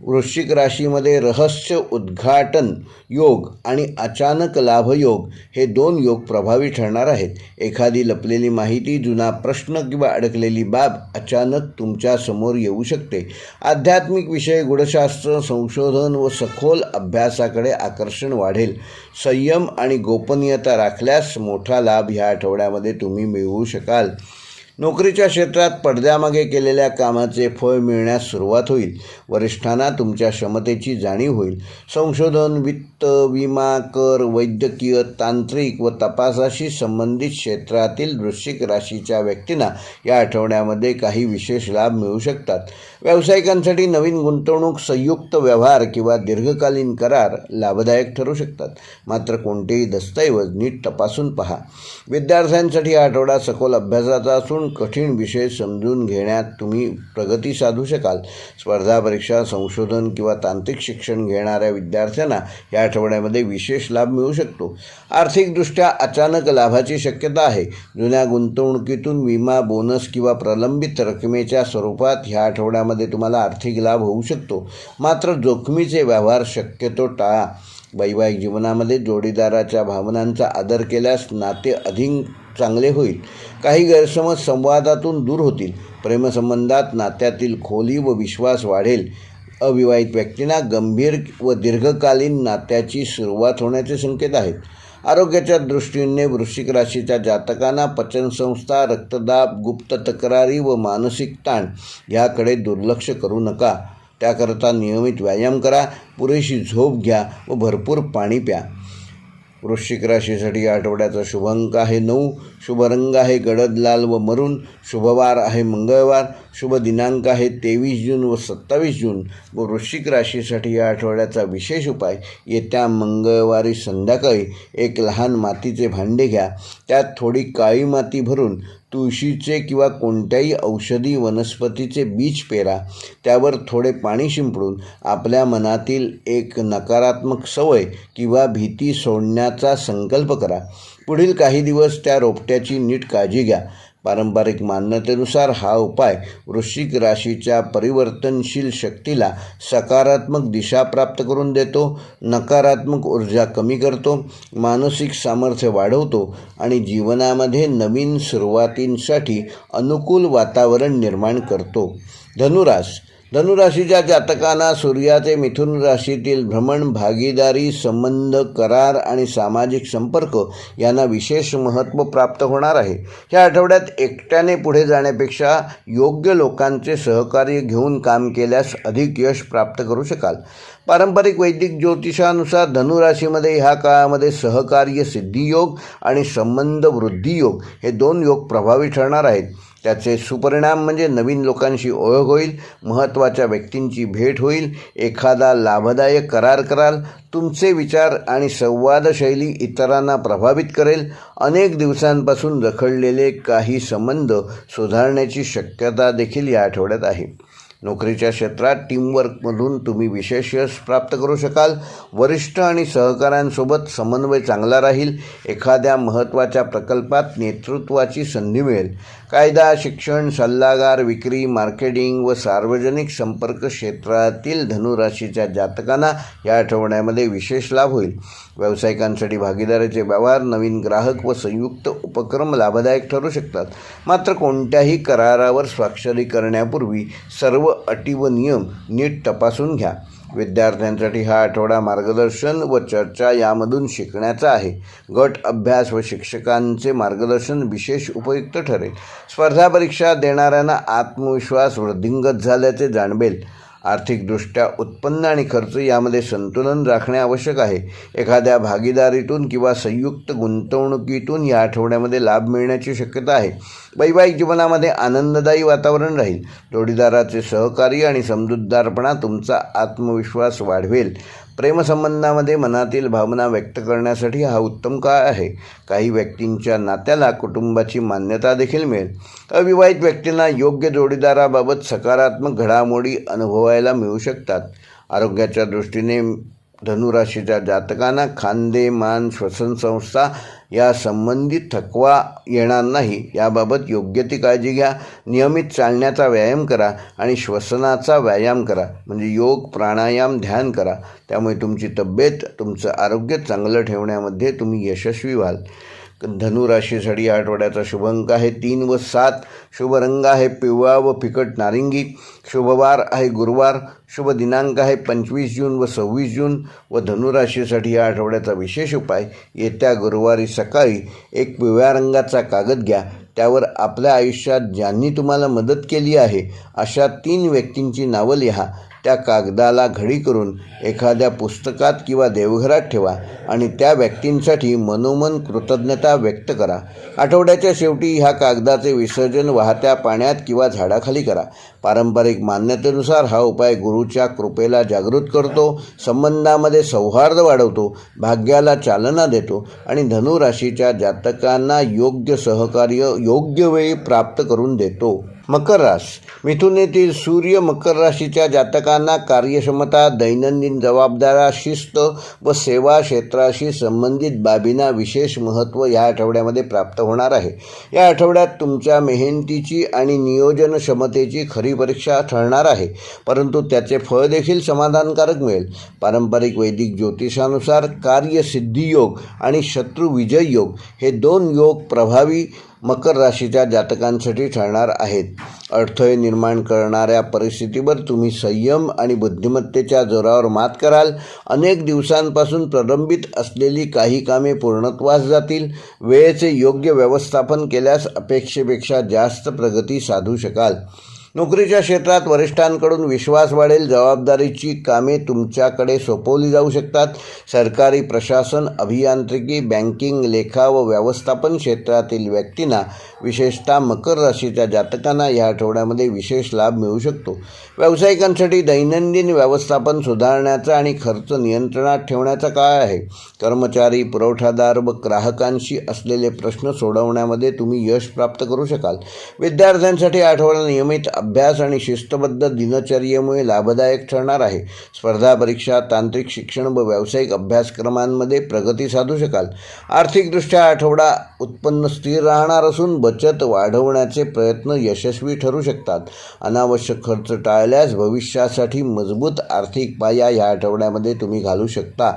वृश्चिक राशीमध्ये रहस्य उद्घाटन योग आणि अचानक लाभयोग हे 2 योग प्रभावी ठरणार आहेत. एखादी लपलेली माहिती, जुना प्रश्न किंवा अडकलेली बाब अचानक तुमच्या समोर येऊ शकते. आध्यात्मिक विषय, गूढशास्त्र, संशोधन व सखोल अभ्यासाकडे आकर्षण वाढेल. संयम आणि गोपनीयता राखल्यास मोठा लाभ ह्या आठवड्यामध्ये तुम्ही मिळवू शकाल. नोकरीच्या क्षेत्रात पडद्यामागे केलेल्या कामाचे फळ मिळण्यास सुरुवात होईल. वरिष्ठांना तुमच्या क्षमतेची जाणीव होईल. संशोधन, वित्त, विमा, कर, वैद्यकीय, तांत्रिक व तपासाशी संबंधित क्षेत्रातील वृश्चिक राशीच्या व्यक्तींना या आठवड्यामध्ये काही विशेष लाभ मिळू शकतात. व्यावसायिकांसाठी नवीन गुंतवणूक, संयुक्त व्यवहार किंवा दीर्घकालीन करार लाभदायक ठरू शकतात. मात्र कोणतेही दस्तऐवज नीट तपासून पहा. विद्यार्थ्यांसाठी हा आठवडा सखोल अभ्यासाचा असून कठीण विषय समजून घेण्यात तुम्ही प्रगती साधू शकाल. स्पर्धा परीक्षा, संशोधन किंवा तांत्रिक शिक्षण घेणाऱ्या विद्यार्थ्यांना या आठवड्यामध्ये विशेष लाभ मिळू शकतो. आर्थिकदृष्ट्या अचानक लाभाची शक्यता आहे. जुन्या गुंतवणुकीतून विमा, बोनस किंवा प्रलंबित रकमेच्या स्वरूपात ह्या आठवड्यामध्ये तुम्हाला आर्थिक लाभ होऊ शकतो. मात्र जोखमीचे व्यवहार शक्यतो टाळा. वैवाहिक जीवनामध्ये जोडीदाराच्या भावनांचा आदर केल्यास नाते अधिक चांगले होईल. काही गैरसमज संवादातून दूर होतील. प्रेमसंबंधात नात्यातील खोली व विश्वास वाढेल. अविवाहित व्यक्तींना गंभीर व दीर्घकालीन नात्याची सुरुवात होण्याचे संकेत आहेत. आरोग्याच्या दृष्टीने वृश्चिक राशीच्या जातकांना पचनसंस्था, रक्तदाब, गुप्त तक्रारी व मानसिक ताण याकडे दुर्लक्ष करू नका. त्याकरता नियमित व्यायाम करा, पुरेशी झोप घ्या व भरपूर पाणी प्या. वृश्चिक राशीसाठी आठवड्याचा शुभ अंक आहे 9. शुभ रंग आहे गडद लाल व मरून. शुभवार आहे मंगळवार. शुभ दिनांक आहे 23 जून व 27 जून. व वृश्चिक राशीसाठी या आठवड्याचा विशेष उपाय, येत्या मंगळवारी संध्याकाळी एक लहान मातीचे भांडे घ्या. त्यात थोडी काळी माती भरून तुळशीचे किंवा कोणत्याही औषधी वनस्पतीचे बीज पेरा. त्यावर थोडे पाणी शिंपडून आपल्या मनातील एक नकारात्मक सवय किंवा भीती सोडण्याचा संकल्प करा. पुढील काही दिवस त्या रोपट्याची नीट काळजी घ्या. पारंपरिक मान्यतेनुसार हा उपाय वृश्चिक राशीच्या परिवर्तनशील शक्तीला सकारात्मक दिशा प्राप्त करून देतो, नकारात्मक ऊर्जा कमी करतो, मानसिक सामर्थ्य वाढवतो आणि जीवनामध्ये नवीन सुरुवातींसाठी अनुकूल वातावरण निर्माण करतो. धनुराशीच्या जातकांना सूर्याचे मिथुन राशीतील भ्रमण, भागीदारी, संबंध, करार आणि सामाजिक संपर्क यांना विशेष महत्त्व प्राप्त होणार आहे. या आठवड्यात एकट्याने पुढे जाण्यापेक्षा योग्य लोकांचे सहकार्य घेऊन काम केल्यास अधिक यश प्राप्त करू शकाल. पारंपरिक वैदिक ज्योतिषानुसार धनुराशीमध्ये ह्या काळामध्ये सहकार्य सिद्धियोग आणि संबंध वृद्धियोग हे 2 योग प्रभावी ठरणार आहेत. त्याचे सुपरिणाम म्हणजे नवीन लोकांशी ओळख होईल, महत्त्वाच्या व्यक्तींची भेट होईल, एखादा लाभदायक करार कराल, तुमचे विचार आणि संवादशैली इतरांना प्रभावित करेल. अनेक दिवसांपासून रखडलेले काही संबंध सुधारण्याची शक्यता देखील या आठवड्यात आहे. नोकरीच्या क्षेत्रात टीमवर्कमधून तुम्ही विशेष यश प्राप्त करू शकाल. वरिष्ठ आणि सहकाऱ्यांसोबत समन्वय चांगला राहील. एखाद्या महत्त्वाच्या प्रकल्पात नेतृत्वाची संधी मिळेल. कायदा, शिक्षण, सल्लागार, विक्री, मार्केटिंग व सार्वजनिक संपर्क क्षेत्रातील धनुराशीच्या जातकांना या आठवड्यामध्ये विशेष लाभ होईल. व्यावसायिकांसाठी भागीदारीचे व्यवहार, नवीन ग्राहक व संयुक्त उपक्रम लाभदायक ठरू शकतात. मात्र कोणत्याही करारावर स्वाक्षरी करण्यापूर्वी सर्व अटी व नियम नीट तपासून घ्या. विद्यार्थ्यांसाठी हा आठवडा मार्गदर्शन व चर्चा यामधून शिकण्याचा आहे. गट अभ्यास व शिक्षकांचे मार्गदर्शन विशेष उपयुक्त ठरेल. स्पर्धा परीक्षा देणाऱ्यांना आत्मविश्वास वृद्धिंगत झाल्याचे जाणवेल. आर्थिकदृष्ट्या उत्पन्न आणि खर्च यामध्ये संतुलन राखणे आवश्यक आहे. एखाद्या भागीदारीतून किंवा संयुक्त गुंतवणुकीतून या आठवड्यामध्ये लाभ मिळण्याची शक्यता आहे. वैवाहिक जीवनामध्ये आनंददायी वातावरण राहील. जोडीदाराचे सहकार्य आणि समजूतदारपणा तुमचा आत्मविश्वास वाढवेल. प्रेमसंबंधामध्ये मनातील भावना व्यक्त करण्यासाठी हा उत्तम काळ आहे. काही व्यक्तींच्या नात्याला कुटुंबाची मान्यता देखील मिळेल. अविवाहित व्यक्तींना योग्य जोडीदाराबाबत सकारात्मक घडामोडी अनुभवायला मिळू शकतात. आरोग्याच्या दृष्टीने धनुराशीच्या जातकांना खांदे, मान, श्वसनसंस्था या संबंधित थकवा येणार नाही याबाबत योग्य ती काळजी घ्या. नियमित चालण्याचा व्यायाम करा आणि श्वसनाचा व्यायाम करा, म्हणजे योग, प्राणायाम, ध्यान करा. त्यामुळे तुमची तब्येत, तुमचं आरोग्य चांगलं ठेवण्यामध्ये तुम्ही यशस्वी व्हाल. धनुराशीसाठी या आठवड्याचा शुभ अंक आहे 3 व 7. शुभ रंग आहे पिवळा व फिकट नारिंगी. शुभवार आहे गुरुवार. शुभ दिनांक आहे 25 जून व 26 जून. व धनुराशीसाठी या आठवड्याचा विशेष उपाय, येत्या गुरुवारी सकाळी एक पिवळ्या रंगाचा कागद घ्या. त्यावर आपल्या आयुष्यात ज्यांनी तुम्हाला मदत केली आहे अशा 3 व्यक्तींची नावं लिहा. त्या कागदाला घडी करून एखाद्या पुस्तकात किंवा देवघरात ठेवा आणि त्या व्यक्तींसाठी मनोमन कृतज्ञता व्यक्त करा. आठवड्याच्या शेवटी ह्या कागदाचे विसर्जन वाहत्या पाण्यात किंवा झाडाखाली करा. पारंपरिक मान्यतेनुसार हा उपाय गुरूच्या कृपेला जागृत करतो, संबंधामध्ये सौहार्द वाढवतो, भाग्याला चालना देतो आणि धनुराशीच्या जातकांना योग्य सहकार्य योग्य वेळी प्राप्त करून देतो. मकर राशी. मिथुनेतील सूर्य मकर राशीच्या जातकांना कार्यक्षमता, दैनंदिन जबाबदाऱ्या, शिस्त व सेवा क्षेत्राशी संबंधित बाबींना विशेष महत्त्व या आठवड्यामध्ये प्राप्त होणार आहे. या आठवड्यात तुमच्या मेहनतीची आणि नियोजन क्षमतेची खरी परीक्षा ठरणार आहे, परंतु त्याचे फळ देखील समाधानकारक मिळेल. पारंपरिक वैदिक ज्योतिषानुसार कार्यसिद्धी योग आणि शत्रू विजय योग हे 2 योग प्रभावी मकर राशीच्या जातकांसाठी ठरणार आहेत. अडथळे निर्माण करणाऱ्या परिस्थितीवर तुम्ही संयम आणि बुद्धिमत्तेच्या जोरावर मात कराल. अनेक दिवसांपासून प्रलंबित असलेली काही कामे पूर्णत्वास जातील. वेळेचे योग्य व्यवस्थापन केल्यास अपेक्षेपेक्षा जास्त प्रगती साधू शकाल. नोकरीच्या क्षेत्रात वरिष्ठांकडून विश्वास वाढेल. जबाबदारीची कामे तुमच्याकडे सोपवली जाऊ शकतात. सरकारी प्रशासन, अभियांत्रिकी, बँकिंग, लेखा व व्यवस्थापन क्षेत्रातील व्यक्तींना, विशेषतः मकर राशीच्या जातकांना या आठवड्यामध्ये विशेष लाभ मिळू शकतो. व्यावसायिकांसाठी दैनंदिन व्यवस्थापन सुधारण्याचा आणि खर्च नियंत्रणात ठेवण्याचा काळ आहे. कर्मचारी, पुरवठादार व ग्राहकांशी असलेले प्रश्न सोडवण्यामध्ये तुम्ही यश प्राप्त करू शकाल. विद्यार्थ्यांसाठी आठवडा नियमित अभ्यास आणि शिस्तबद्ध दिनचर्येमुळे लाभदायक ठरणार आहे. स्पर्धा परीक्षा, तांत्रिक शिक्षण व व्यावसायिक अभ्यासक्रमांमध्ये प्रगती साधू शकाल. आर्थिकदृष्ट्या आठवडा उत्पन्न स्थिर राहणार असून बचत वाढवण्याचे प्रयत्न यशस्वी ठरू शकतात. अनावश्यक खर्च टाळल्यास भविष्यासाठी मजबूत आर्थिक पाया या आठवड्यामध्ये तुम्ही घालू शकता.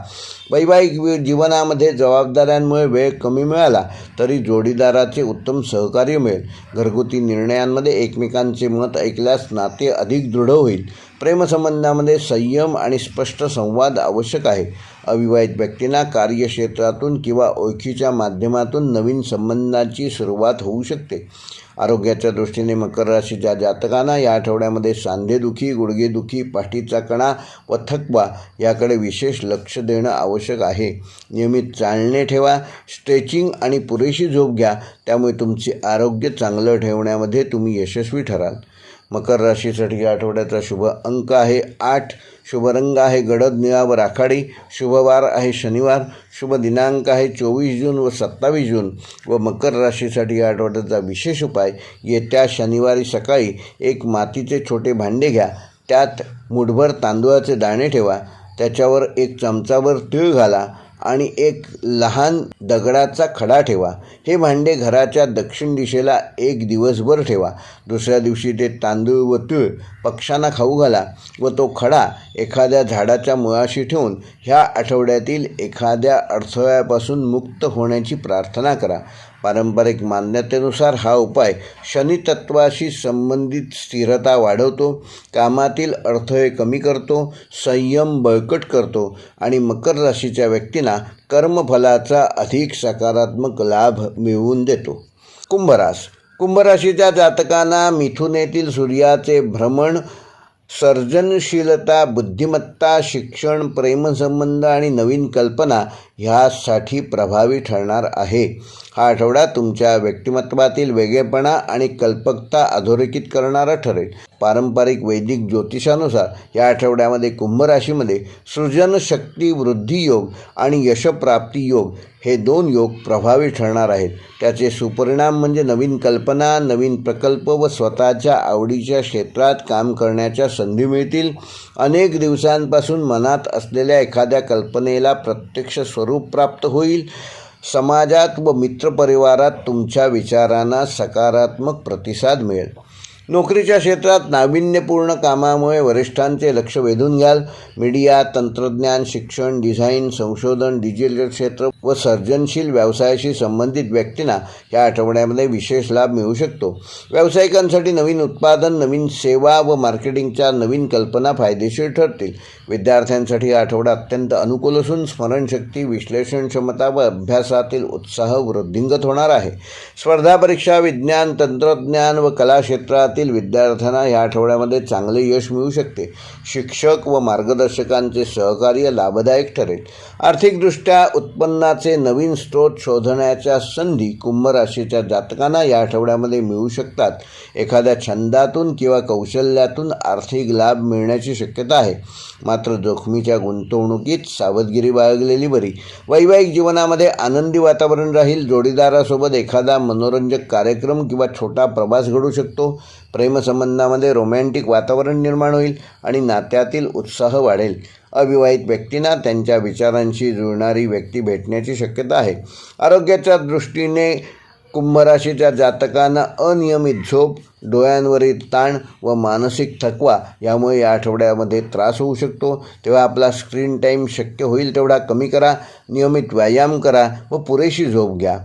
वैवाहिक जीवनामध्ये जबाबदाऱ्यांमुळे वेळ कमी मिळाला तरी जोडीदाराचे उत्तम सहकार्य मिळेल. घरगुती निर्णयांमध्ये एकमेकांचे मत ऐकल्यास नाते अधिक दृढ होईल. प्रेमसंबंधामध्ये संयम आणि स्पष्ट संवाद आवश्यक आहे. अविवाहित व्यक्तींना कार्यक्षेत्रातून किंवा ओळखीच्या माध्यमातून नवीन संबंधांची सुरुवात होऊ शकते. आरोग्याच्या दृष्टीने मकर राशीच्या जातकांना या आठवड्यामध्ये सांधेदुखी, गुडघेदुखी, पाठीचा कणा व थकवा याकडे विशेष लक्ष देणं आवश्यक आहे. नियमित चालणे ठेवा, स्ट्रेचिंग आणि पुरेशी झोप घ्या, त्यामुळे तुमचे आरोग्य चांगलं ठेवण्यामध्ये तुम्ही यशस्वी ठराल. मकर राशीसाठी या आठवड्याचा शुभ अंक आहे 8. शुभ रंग आहे गडद निळा व राखाडी. शुभवार आहे शनिवार. शुभ दिनांक आहे 24 जून व 27 जून. व मकर राशीसाठी या आठवड्याचा विशेष उपाय, येत्या शनिवारी सकाळी एक मातीचे छोटे भांडे घ्या. त्यात मुठभर तांदूळाचे दाणे ठेवा. त्याच्यावर 1 चमचाभर तीळ घाला आणि एक लहान दगडाचा खडा ठेवा. हे भांडे घराच्या दक्षिण दिशेला 1 दिवसभर ठेवा. दुसऱ्या दिवशी ते तांदूळ व तीळ पक्ष्यांना खाऊ घाला व तो खडा एखाद्या झाडाच्या मुळाशी ठेवून ह्या आठवड्यातील एखाद्या अडथळ्यापासून मुक्त होण्याची प्रार्थना करा. पारंपरिक मान्यतेनुसार हा उपाय शनितत्वाशी संबंधित स्थिरता वाढवतो, कामातील अडथळे कमी करतो, संयम बळकट करतो आणि मकर राशीच्या व्यक्तींना कर्मफलाचा अधिक सकारात्मक लाभ मिळवून देतो. कुंभ राशीच्या जातकांना मिथुनेतील सूर्याचे भ्रमण सर्जनशीलता, बुद्धिमत्ता, शिक्षण, प्रेमसंबंध आणि नवीन कल्पना ह्यासाठी प्रभावी ठरणार आहे. हा आठवडा तुमच्या व्यक्तिमत्वातील वेगळेपणा आणि कल्पकता अधोरेखित करणारा ठरेल. पारंपरिक वैदिक ज्योतिषानुसार या आठवड्यामध्ये कुंभ राशीमध्ये सृजनशक्ती वृद्धी योग आणि यशप्राप्ती योग हे 2 योग प्रभावी ठरणार आहेत. त्याचे सुपरिणाम म्हणजे नवीन कल्पना, नवीन प्रकल्प व स्वतःच्या आवडीच्या क्षेत्रात काम करण्याच्या संधी मिळतील. अनेक दिवसांपासून मनात असलेल्या एखाद्या कल्पनेला प्रत्यक्ष स्वरूप प्राप्त होईल. समाजात व मित्रपरिवारात तुमच्या विचारांना सकारात्मक प्रतिसाद मिळेल. नोकरीच्या क्षेत्रात नाविन्यपूर्ण कामामुळे वरिष्ठांचे लक्ष वेधून घ्याल. मीडिया, तंत्रज्ञान, शिक्षण, डिझाईन, संशोधन, डिजिटल क्षेत्र व सर्जनशील व्यवसायाशी संबंधित व्यक्तींना या आठवड्यामध्ये विशेष लाभ मिळू शकतो. व्यावसायिकांसाठी नवीन उत्पादन, नवीन सेवा व मार्केटिंगच्या नवीन कल्पना फायदेशीर ठरतील. विद्यार्थ्यांसाठी हा आठवडा अत्यंत अनुकूल असून स्मरणशक्ती, विश्लेषण क्षमता व अभ्यासातील उत्साह वृद्धिंगत होणार आहे. स्पर्धा परीक्षा, विज्ञान, तंत्रज्ञान व कला क्षेत्रातील विद्यार्थ्यांना या आठवड्यामध्ये चांगले यश मिळू शकते. शिक्षक व मार्गदर्शकांचे सहकार्य लाभदायक ठरेल. आर्थिकदृष्ट्या उत्पन्नाचे नवीन स्रोत शोधण्याच्या संधी कुंभ राशीच्या जातकांना या आठवड्यामध्ये मिळू शकतात. एखाद्या छंदातून किंवा कौशल्यातून आर्थिक लाभ मिळण्याची शक्यता आहे. मात्र जोखमीच्या गुंतवणुकीत सावधगिरी बाळगलेली बरी. वैवाहिक जीवनामध्ये आनंदी वातावरण राहील. जोडीदारासोबत एखादा मनोरंजक कार्यक्रम किंवा छोटा प्रवास घडू शकतो. प्रेमसंबंधामध्ये रोमॅन्टिक वातावरण निर्माण होईल आणि नात्यातील उत्साह वाढेल. अविवाहित व्यक्तींना त्यांच्या विचारांशी जुळणारी व्यक्ती भेटण्याची शक्यता आहे. आरोग्याच्या दृष्टीने कुंभ राशीच्या जातकांना अनियमित झोप, डोळ्यांवरील ताण व मानसिक थकवा यामुळे या आठवड्यामध्ये त्रास होऊ शकतो. तेव्हा आपला स्क्रीन टाईम शक्य होईल तेवढा कमी करा. नियमित व्यायाम करा व पुरेशी झोप घ्या.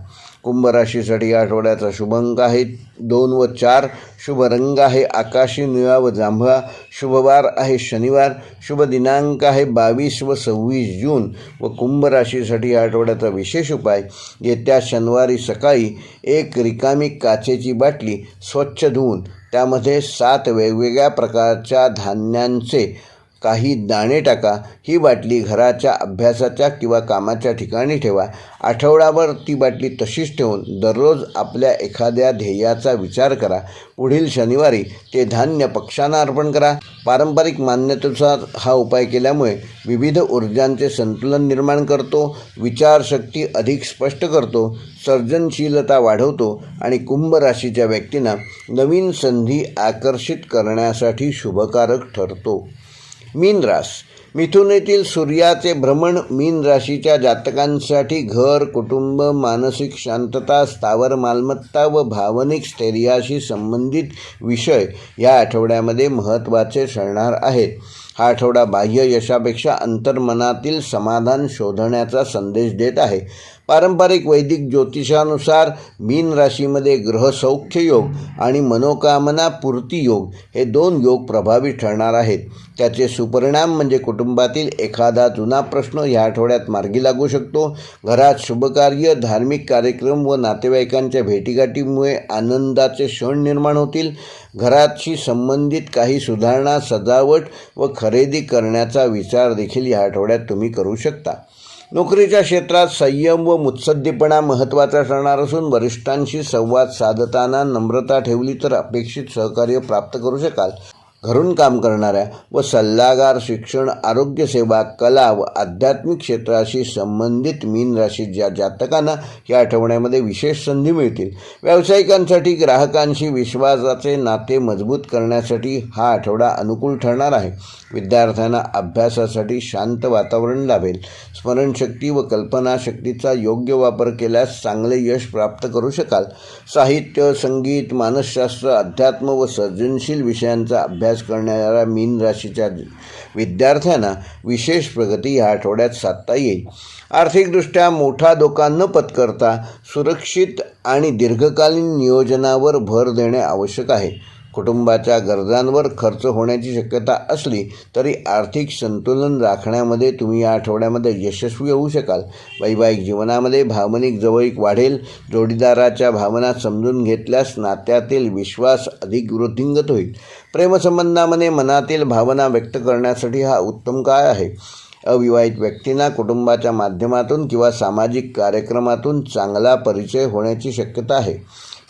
कुंभ राशीसाठी या आठवड्याचा शुभ अंक आहे 2 व 4. शुभ रंग आहे आकाशी निळा व जांभळा. शुभवार आहे शनिवार. शुभ दिनांक आहे 22 व 26 जून. व कुंभ राशीसाठी या आठवड्याचा विशेष उपाय: येत्या शनिवारी सकाळी एक रिकामी काचेची बाटली स्वच्छ धुवून त्यामध्ये 7 वेगवेगळ्या प्रकारच्या धान्यांचे काही दाणे टाका. ही बाटली घराच्या, अभ्यासाच्या किंवा कामाच्या ठिकाणी ठेवा. आठवडाभर ती बाटली तशीच ठेवून दररोज आपल्या एखाद्या ध्येयाचा विचार करा. पुढील शनिवारी ते धान्य पक्ष्यांना अर्पण करा. पारंपरिक मान्यतेनुसार हा उपाय केल्यामुळे विविध ऊर्जांचे संतुलन निर्माण करतो, विचारशक्ती अधिक स्पष्ट करतो, सर्जनशीलता वाढवतो आणि कुंभ राशीच्या व्यक्तींना नवीन संधी आकर्षित करण्यासाठी शुभकारक ठरतो. मीन रास. मिथुन येथील सूर्याचे भ्रमण मीन राशीच्या जातकांसाठी घर, कुटुंब, मानसिक शांतता, स्थावर मालमत्ता व भावनिक स्थैर्याशी संबंधित विषय या आठवड्यामध्ये महत्त्वाचे ठरणार आहेत. हा आठवडा बाह्य यशापेक्षा अंतर्मनातील समाधान शोधण्याचा संदेश देत आहे. पारंपरिक वैदिक ज्योतिषानुसार मीन राशीमध्ये ग्रहसौख्य योग आणि मनोकामना पूर्ती योग हे 2 योग प्रभावी ठरणार आहेत. त्याचे सुपरिणाम म्हणजे कुटुंबातील एखादा जुना प्रश्न या आठवड्यात मार्गी लागू शकतो. घरात शुभकार्य, धार्मिक कार्यक्रम व नातेवाईकांच्या भेटीगाठीमुळे आनंदाचे क्षण निर्माण होतील. घराशी संबंधित काही सुधारणा, सजावट व खरेदी करण्याचा विचार देखील या आठवड्यात तुम्ही करू शकता. नोकरीच्या क्षेत्रात संयम व मुत्सद्दीपणा महत्त्वाचा ठरणार असून वरिष्ठांशी संवाद साधताना नम्रता ठेवली तर अपेक्षित सहकार्य प्राप्त करू शकाल. घरून काम करणाऱ्या व सल्लागार, शिक्षण, आरोग्यसेवा, कला व आध्यात्मिक क्षेत्राशी संबंधित मीन राशीच्या जातकांना या आठवड्यामध्ये विशेष संधी मिळतील. व्यावसायिकांसाठी ग्राहकांशी विश्वासाचे नाते मजबूत करण्यासाठी हा आठवडा अनुकूल ठरणार आहे. विद्यार्थ्यांना अभ्यासासाठी शांत वातावरण लाभेल. स्मरणशक्ती व कल्पनाशक्तीचा योग्य वापर केल्यास चांगले यश प्राप्त करू शकाल. साहित्य, संगीत, मानसशास्त्र, अध्यात्म व सर्जनशील विषयांचा अभ्यास करणाऱ्या मीन राशीच्या विद्यार्थ्यांना विशेष प्रगती या आठवड्यात साधता येईल. आर्थिकदृष्ट्या मोठा धोका न पत्करता सुरक्षित आणि दीर्घकालीन नियोजनावर भर देणे आवश्यक आहे. कुटुंबाच्या गरजांवर खर्च होण्याची शक्यता असली तरी आर्थिक संतुलन राखण्यामध्ये तुम्ही या आठवड्यामध्ये यशस्वी होऊ शकाल. वैवाहिक जीवनामध्ये भावनिक जवळीक वाढेल. जोडीदाराच्या भावना समजून घेतल्यास नात्यातील विश्वास अधिक वृद्धिंगत होईल. प्रेमसंबंधामध्ये मनातील भावना व्यक्त करण्यासाठी हा उत्तम काळ आहे. अविवाहित व्यक्तींना कुटुंबाच्या माध्यमातून किंवा सामाजिक कार्यक्रमातून चांगला परिचय होण्याची शक्यता आहे.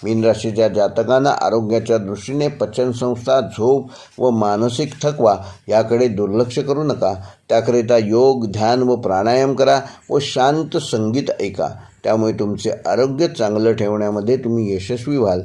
मीन राशीच्या जातकांना आरोग्याच्या दृष्टीने पचनसंस्था, झोप व मानसिक थकवा याकडे दुर्लक्ष करू नका. त्याकरिता योग, ध्यान व प्राणायाम करा व शांत संगीत ऐका. त्यामुळे तुमचे आरोग्य चांगलं ठेवण्यामध्ये तुम्ही यशस्वी व्हाल.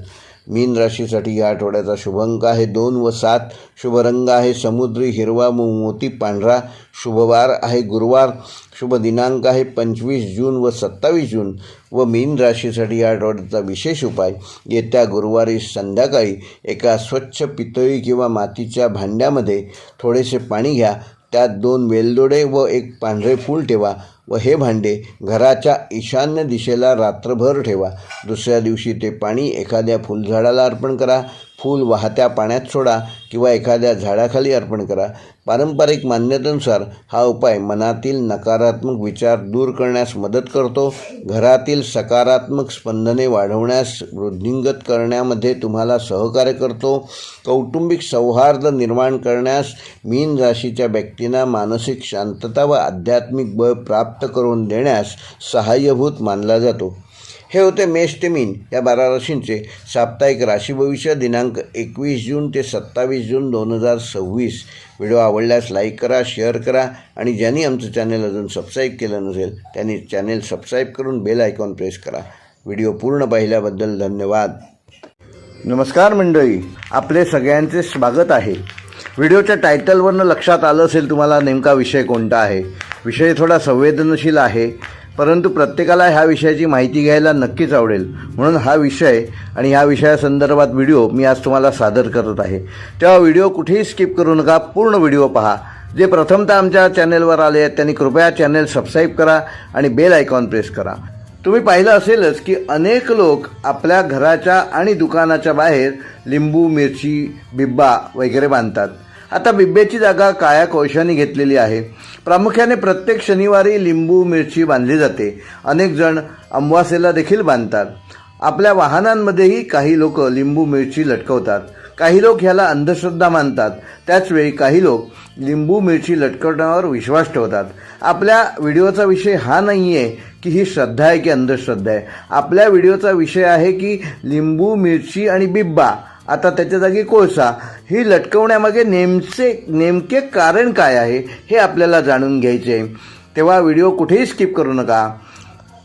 मीन राशीसाठी या आठवड्याचा शुभ अंक आहे 2 व 7. शुभ रंग आहे समुद्री हिरवा व मोती पांढरा. शुभवार आहे गुरुवार. शुभ दिनांक आहे 25 जून व 27 जून. व मीन राशीसाठी या आठवड्याचा विशेष उपाय: येत्या गुरुवारी संध्याकाळी एका स्वच्छ पितळी किंवा मातीच्या भांड्यामध्ये थोडेसे पाणी घ्या. त्यात 2 वेलदोडे व 1 पांढरे फूल ठेवा व हे भांडे घराच्या ईशान्य दिशेला रात्रभर ठेवा. दुसऱ्या दिवशी ते पाणी एखाद्या फुलझाडाला अर्पण करा. फूल वाहत्या पाण्यात सोडा किंवा एखाद्या झाडाखाली अर्पण करा. पारंपरिक मान्यतेनुसार हा उपाय मनातील नकारात्मक विचार दूर करण्यास मदत करतो, घरातील सकारात्मक स्पंदने वाढवण्यास वृद्धिंगत करण्यामध्ये तुम्हाला सहकार्य करतो, कौटुंबिक सौहार्द निर्माण करण्यास, मीन राशीच्या व्यक्तींना मानसिक शांतता व आध्यात्मिक बळ प्राप्त करून देण्यास सहाय्यभूत मानला जातो. हे होते मेष ते मीन या 12 राशींचे साप्ताहिक राशी भविष्य दिनांक 21 जून ते 27 जून 2026. व्हिडिओ आवडल्यास लाईक करा, शेअर करा आणि ज्यांनी आमचं चॅनल अजून सबस्क्राईब केलं नसेल त्यांनी चॅनल सबस्क्राईब करून बेल आयकॉन प्रेस करा. व्हिडिओ पूर्ण पाहिल्याबद्दल धन्यवाद. नमस्कार मंडळी, आपले सगळ्यांचे स्वागत आहे. व्हिडिओच्या टायटलवरनं लक्षात आलं असेल तुम्हाला नेमका विषय कोणता आहे. विषय थोडा संवेदनशील आहे, परंतु प्रत्येकाला ह्या विषयाची माहिती घ्यायला नक्कीच आवडेल, म्हणून हा विषय आणि ह्या विषयासंदर्भात व्हिडिओ मी आज तुम्हाला सादर करत आहे. तेव्हा व्हिडिओ कुठेही स्किप करू नका, पूर्ण व्हिडिओ पहा. जे प्रथमतः आमच्या चॅनेलवर आले आहेत त्यांनी कृपया चॅनेल सबस्क्राईब करा आणि बेल आयकॉन प्रेस करा. तुम्ही पाहिलं असेलच की अनेक लोक आपल्या घराच्या आणि दुकानाच्या बाहेर लिंबू, मिरची, बिब्बा वगैरे बांधतात. आता बिब्ब्याची जागा काळ्या कोळशाने घेतलेली आहे. प्रामुख्याने प्रत्येक शनिवारी लिंबू, मिरची बांधली जाते. अनेक जण अमावास्येला देखील बांधतात. आपल्या वाहनांमध्येही काही लोक लिंबू, मिरची लटकवतात. काही लोक ह्याला अंधश्रद्धा मानतात. त्याचवेळी काही लोक लिंबू, मिरची लटकवण्यावर विश्वास ठेवतात. आपल्या व्हिडिओचा विषय हा नाही आहे की ही श्रद्धा आहे की अंधश्रद्धा आहे. आपल्या व्हिडिओचा विषय आहे की लिंबू, मिरची आणि बिब्बा, आता त्याच्या जागी कोळसा, ही लटकवण्यामागे नेमके कारण काय आहे हे आपल्याला जाणून घ्यायचे आहे. तेव्हा व्हिडिओ कुठेही स्किप करू नका.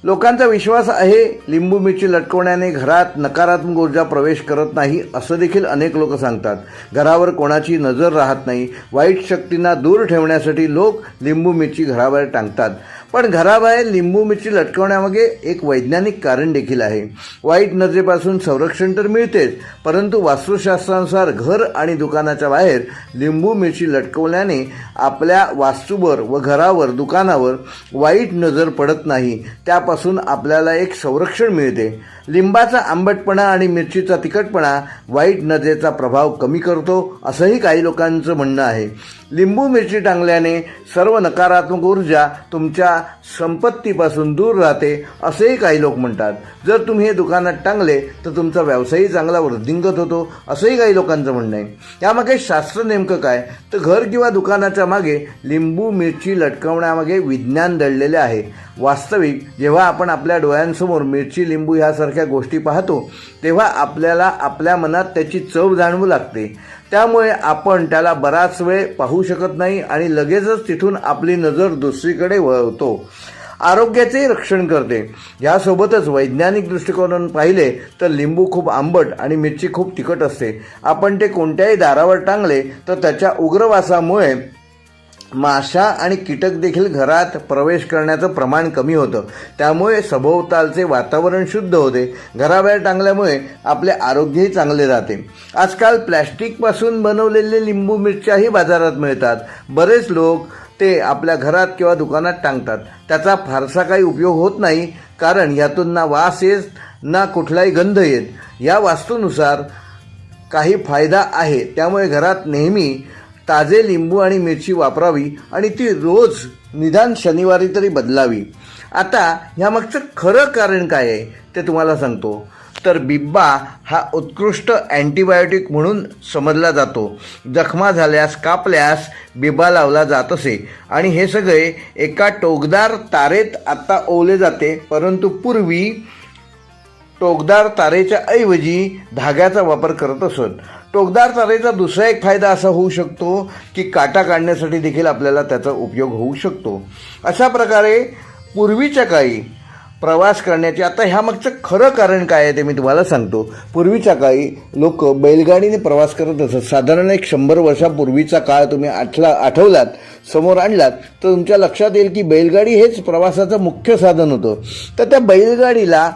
लोकांचा विश्वास आहे लिंबू, मिरची लटकवण्याने घरात नकारात्मक ऊर्जा प्रवेश करत नाही असं देखील अनेक लोक सांगतात. घरावर कोणाची नजर राहत नाही. वाईट शक्तींना दूर ठेवण्यासाठी लोक लिंबू, मिरची घराबाहेर टांगतात. पण घराबाहेर लिंबू, मिरची लटकवण्यामागे एक वैज्ञानिक कारण देखील आहे. वाईट नजरेपासून संरक्षण तर मिळतेच, परंतु वास्तुशास्त्रानुसार घर आणि दुकानाच्या बाहेर लिंबू, मिरची लटकवल्याने आपल्या वास्तूवर व घरावर, दुकानावर वाईट नजर पडत नाही. त्यापासून आपल्याला एक संरक्षण मिळते. लिंबाचा आंबटपणा आणि मिरचीचा तिखटपणा वाईट नजरेचा प्रभाव कमी करतो असंही काही लोकांचं म्हणणं आहे. लिंबू, मिरची टांगल्याने सर्व नकारात्मक ऊर्जा तुमच्या संपत्तीपासून दूर राहते असेही काही लोक म्हणतात. जर तुम्ही हे दुकानात टांगले तर तुमचा व्यवसायही चांगला वृद्धिंगत होतो असंही काही लोकांचं म्हणणं आहे. यामागे शास्त्र नेमकं काय, तर घर किंवा दुकानाच्या मागे लिंबू, मिरची लटकवण्यामागे विज्ञान दडलेले आहे. वास्तविक जेव्हा आपण आपल्या डोळ्यांसमोर मिरची, लिंबू ह्यासारख्या गोष्टी पाहतो तेव्हा आपल्याला आपल्या मनात त्याची चव जाणवू लागते. त्यामुळे आपण त्याला बराच वेळ पाहू शकत नाही आणि लगेचच तिथून आपली नजर दुसरीकडे वळवतो. आरोग्याचेही रक्षण करते. यासोबतच वैज्ञानिक दृष्टिकोनातून पाहिले तर लिंबू खूप आंबट आणि मिरची खूप तिखट असते. आपण ते कोणत्याही दारावर टांगले तर त्याच्या उग्रवासामुळे माशा आणि कीटक देखील घरात प्रवेश करण्याचं प्रमाण कमी होतं. त्यामुळे सभोवतालचे वातावरण शुद्ध होते. घराबाहेर टांगल्यामुळे आपले आरोग्यही चांगले राहते. आजकाल प्लॅस्टिकपासून बनवलेले लिंबू, मिरच्याही बाजारात मिळतात. बरेच लोक ते आपल्या घरात किंवा दुकानात टांगतात. त्याचा फारसा काही उपयोग होत नाही, कारण यातून ना वास येत ना कुठलाही गंध येत. या वास्तूनुसार काही फायदा आहे. त्यामुळे घरात नेहमी ताजे लिंबू आणि मिरची वापरावी आणि ती रोज निदान शनिवारी तरी बदलावी. आता ह्यामागचं खरं कारण काय आहे ते तुम्हाला सांगतो. तर बिब्बा हा उत्कृष्ट अँटीबायोटिक म्हणून समजला जातो. जखमा झाल्यास, कापल्यास बिब्बा लावला जात असे आणि हे सगळे एका टोकदार तारेत आता ओवले जाते. परंतु पूर्वी टोकदार तारेच्या ऐवजी धाग्याचा वापर करत असत. टोकदार तारेचा दुसरा एक फायदा असा होऊ शकतो की काटा काढण्यासाठी देखील आपल्याला त्याचा उपयोग होऊ शकतो. अशा प्रकारे पूर्वीच्या काळी प्रवास करण्याचे, आता ह्यामागचं खरं कारण काय आहे ते मी तुम्हाला सांगतो. पूर्वीच्या काळी लोक बैलगाडीने प्रवास करत असत. साधारण एक 100 वर्षापूर्वीचा काळ तुम्ही आठवलात, समोर आणलात तर तुमच्या लक्षात येईल की बैलगाडी हेच प्रवासाचं मुख्य साधन होतं. तर त्या बैलगाडीला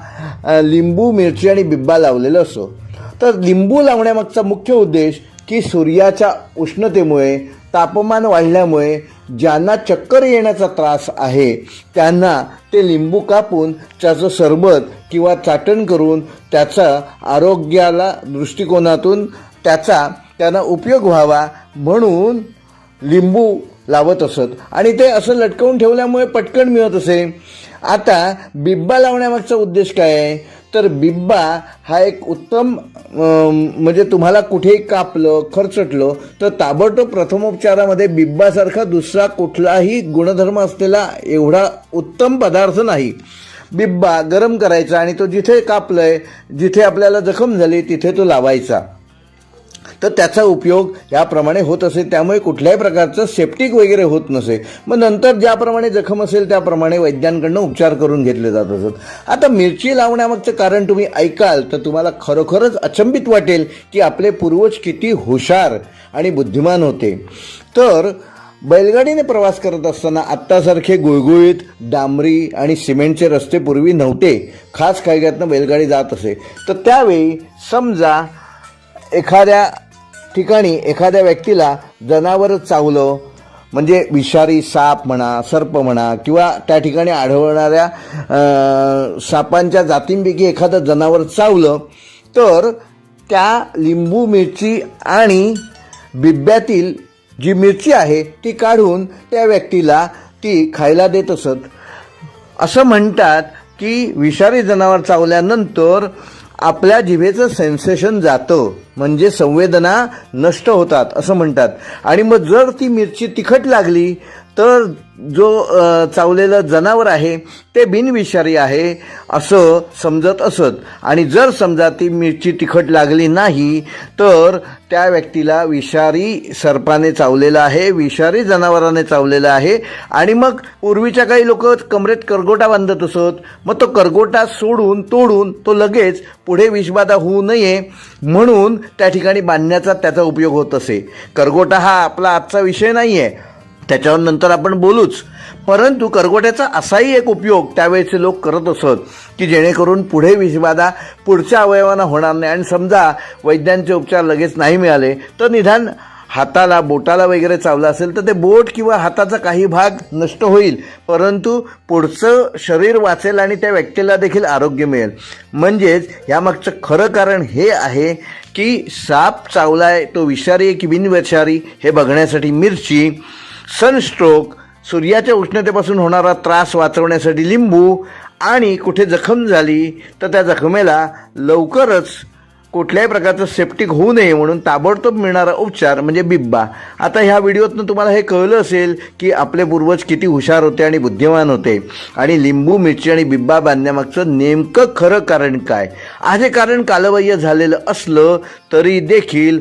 लिंबू, मिरची आणि बिब्बा लावलेलं असतो. तर लिंबू लावण्यामागचा मुख्य उद्देश की सूर्याच्या उष्णतेमुळे, तापमान वाढल्यामुळे ज्यांना चक्कर येण्याचा त्रास आहे त्यांना ते लिंबू कापून त्याचं सरबत किंवा चाटण करून त्याचा आरोग्याला दृष्टिकोनातून त्यांना उपयोग व्हावा म्हणून लिंबू लावत असत आणि ते असं लटकवून ठेवल्यामुळे पटकन मिळत असे. आता बिब्बा लावण्यामागचा उद्देश काय आहे तर बिब्बा हा एक उत्तम म्हणजे तुम्हाला कुठेही कापलं खरचटलं तर ताबडतोब प्रथमोपचारामध्ये बिब्बासारखा दुसरा कुठलाही गुणधर्म असलेला एवढा उत्तम पदार्थ नाही. बिब्बा गरम करायचा आणि तो जिथे कापलंय जिथे आपल्याला जखम झाली तिथे तो लावायचा तर त्याचा उपयोग याप्रमाणे होत असे. त्यामुळे कुठल्याही प्रकारचं सेप्टिक वगैरे होत नसे. मग नंतर ज्याप्रमाणे जखम असेल त्याप्रमाणे वैद्यांकडनं उपचार करून घेतले जात असत. आता मिरची लावण्यामागचं कारण तुम्ही ऐकाल तर तुम्हाला खरोखरच अचंबित वाटेल की आपले पूर्वज किती हुशार आणि बुद्धिमान होते. तर बैलगाडीने प्रवास करत असताना आत्तासारखे गुळगुळीत डांबरी आणि सिमेंटचे रस्ते पूर्वी नव्हते. खास कायद्यातनं बैलगाडी जात असे. तर त्यावेळी समजा एखाद्या ठिकाणी एखाद्या व्यक्तीला जनावर चावलं म्हणजे विषारी साप म्हणा सर्प म्हणा किंवा त्या ठिकाणी आढळणाऱ्या सापांच्या जातींपैकी एखादं जनावर चावलं तर त्या लिंबू मिरची आणि बिब्यातील जी मिरची आहे ती काढून त्या व्यक्तीला ती खायला देत असत. असं म्हणतात की विषारी जनावर चावल्यानंतर आपल्या जिभेचं सेन्सेशन जातं म्हणजे संवेदना नष्ट होतात असं म्हणतात. आणि मग जर ती मिरची तिखट लागली तर जो चावलेलं जनावर आहे ते बिनविषारी आहे असं समजत असत. आणि जर समजा ती मिरची तिखट लागली नाही तर त्या व्यक्तीला विषारी सर्पाने चावलेलं आहे विषारी जनावराने चावलेलं आहे. आणि मग पूर्वीच्या काही लोक कमरेत करगोटा बांधत असत. मग तो करगोटा सोडून तोडून तो लगेच पुढे विषबाधा होऊ नये म्हणून त्या ठिकाणी बांधण्याचा त्याचा उपयोग होत असे. करगोटा हा आपला आजचा विषय नाही आहे त्याच्यावर नंतर आपण बोलूच. परंतु करगोट्याचा असाही एक उपयोग त्यावेळेचे लोक करत असत की जेणेकरून पुढे विषबाधा पुढच्या अवयवांना होणार नाही. आणि समजा वैद्यांचे उपचार लगेच नाही मिळाले तर निदान हाताला बोटाला वगैरे चावलं असेल तर ते बोट किंवा हाताचा काही भाग नष्ट होईल परंतु पुढचं शरीर वाचेल आणि त्या व्यक्तीला देखील आरोग्य मिळेल. म्हणजेच यामागचं खरं कारण हे आहे की साप चावलाय तो विषारी की बिनविषारी हे बघण्यासाठी मिरची, सनस्ट्रोक, सूर्याच्या उष्णतेपासून होणारा त्रास वाचवण्यासाठी लिंबू आणि कुठे जखम झाली तर त्या जखमेला लवकरच कुठल्याही प्रकारचं सेप्टिक होऊ नये म्हणून ताबडतोब मिळणारा उपचार म्हणजे बिब्बा. आता ह्या व्हिडिओतनं तुम्हाला हे कळलं असेल की आपले पूर्वज किती हुशार होते आणि बुद्धिमान होते आणि लिंबू मिरची आणि बिब्बा बांधण्यामागचं नेमकं खरं कारण काय. आज हे कारण कालबाह्य झालेलं असलं तरी देखील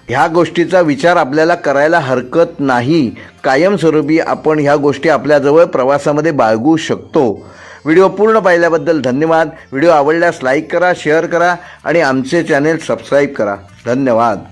ह्या गोष्टीचा विचार आपल्याला करायला हरकत नाही. कायमस्वरूपी आपण ह्या गोष्टी आपल्याजवळ प्रवासामध्ये बाळगू शकतो. व्हिडिओ पूर्ण पाहिल्याबद्दल धन्यवाद. व्हिडिओ आवडल्यास लाईक करा, शेअर करा आणि आमचे चॅनेल सबस्क्राईब करा. धन्यवाद.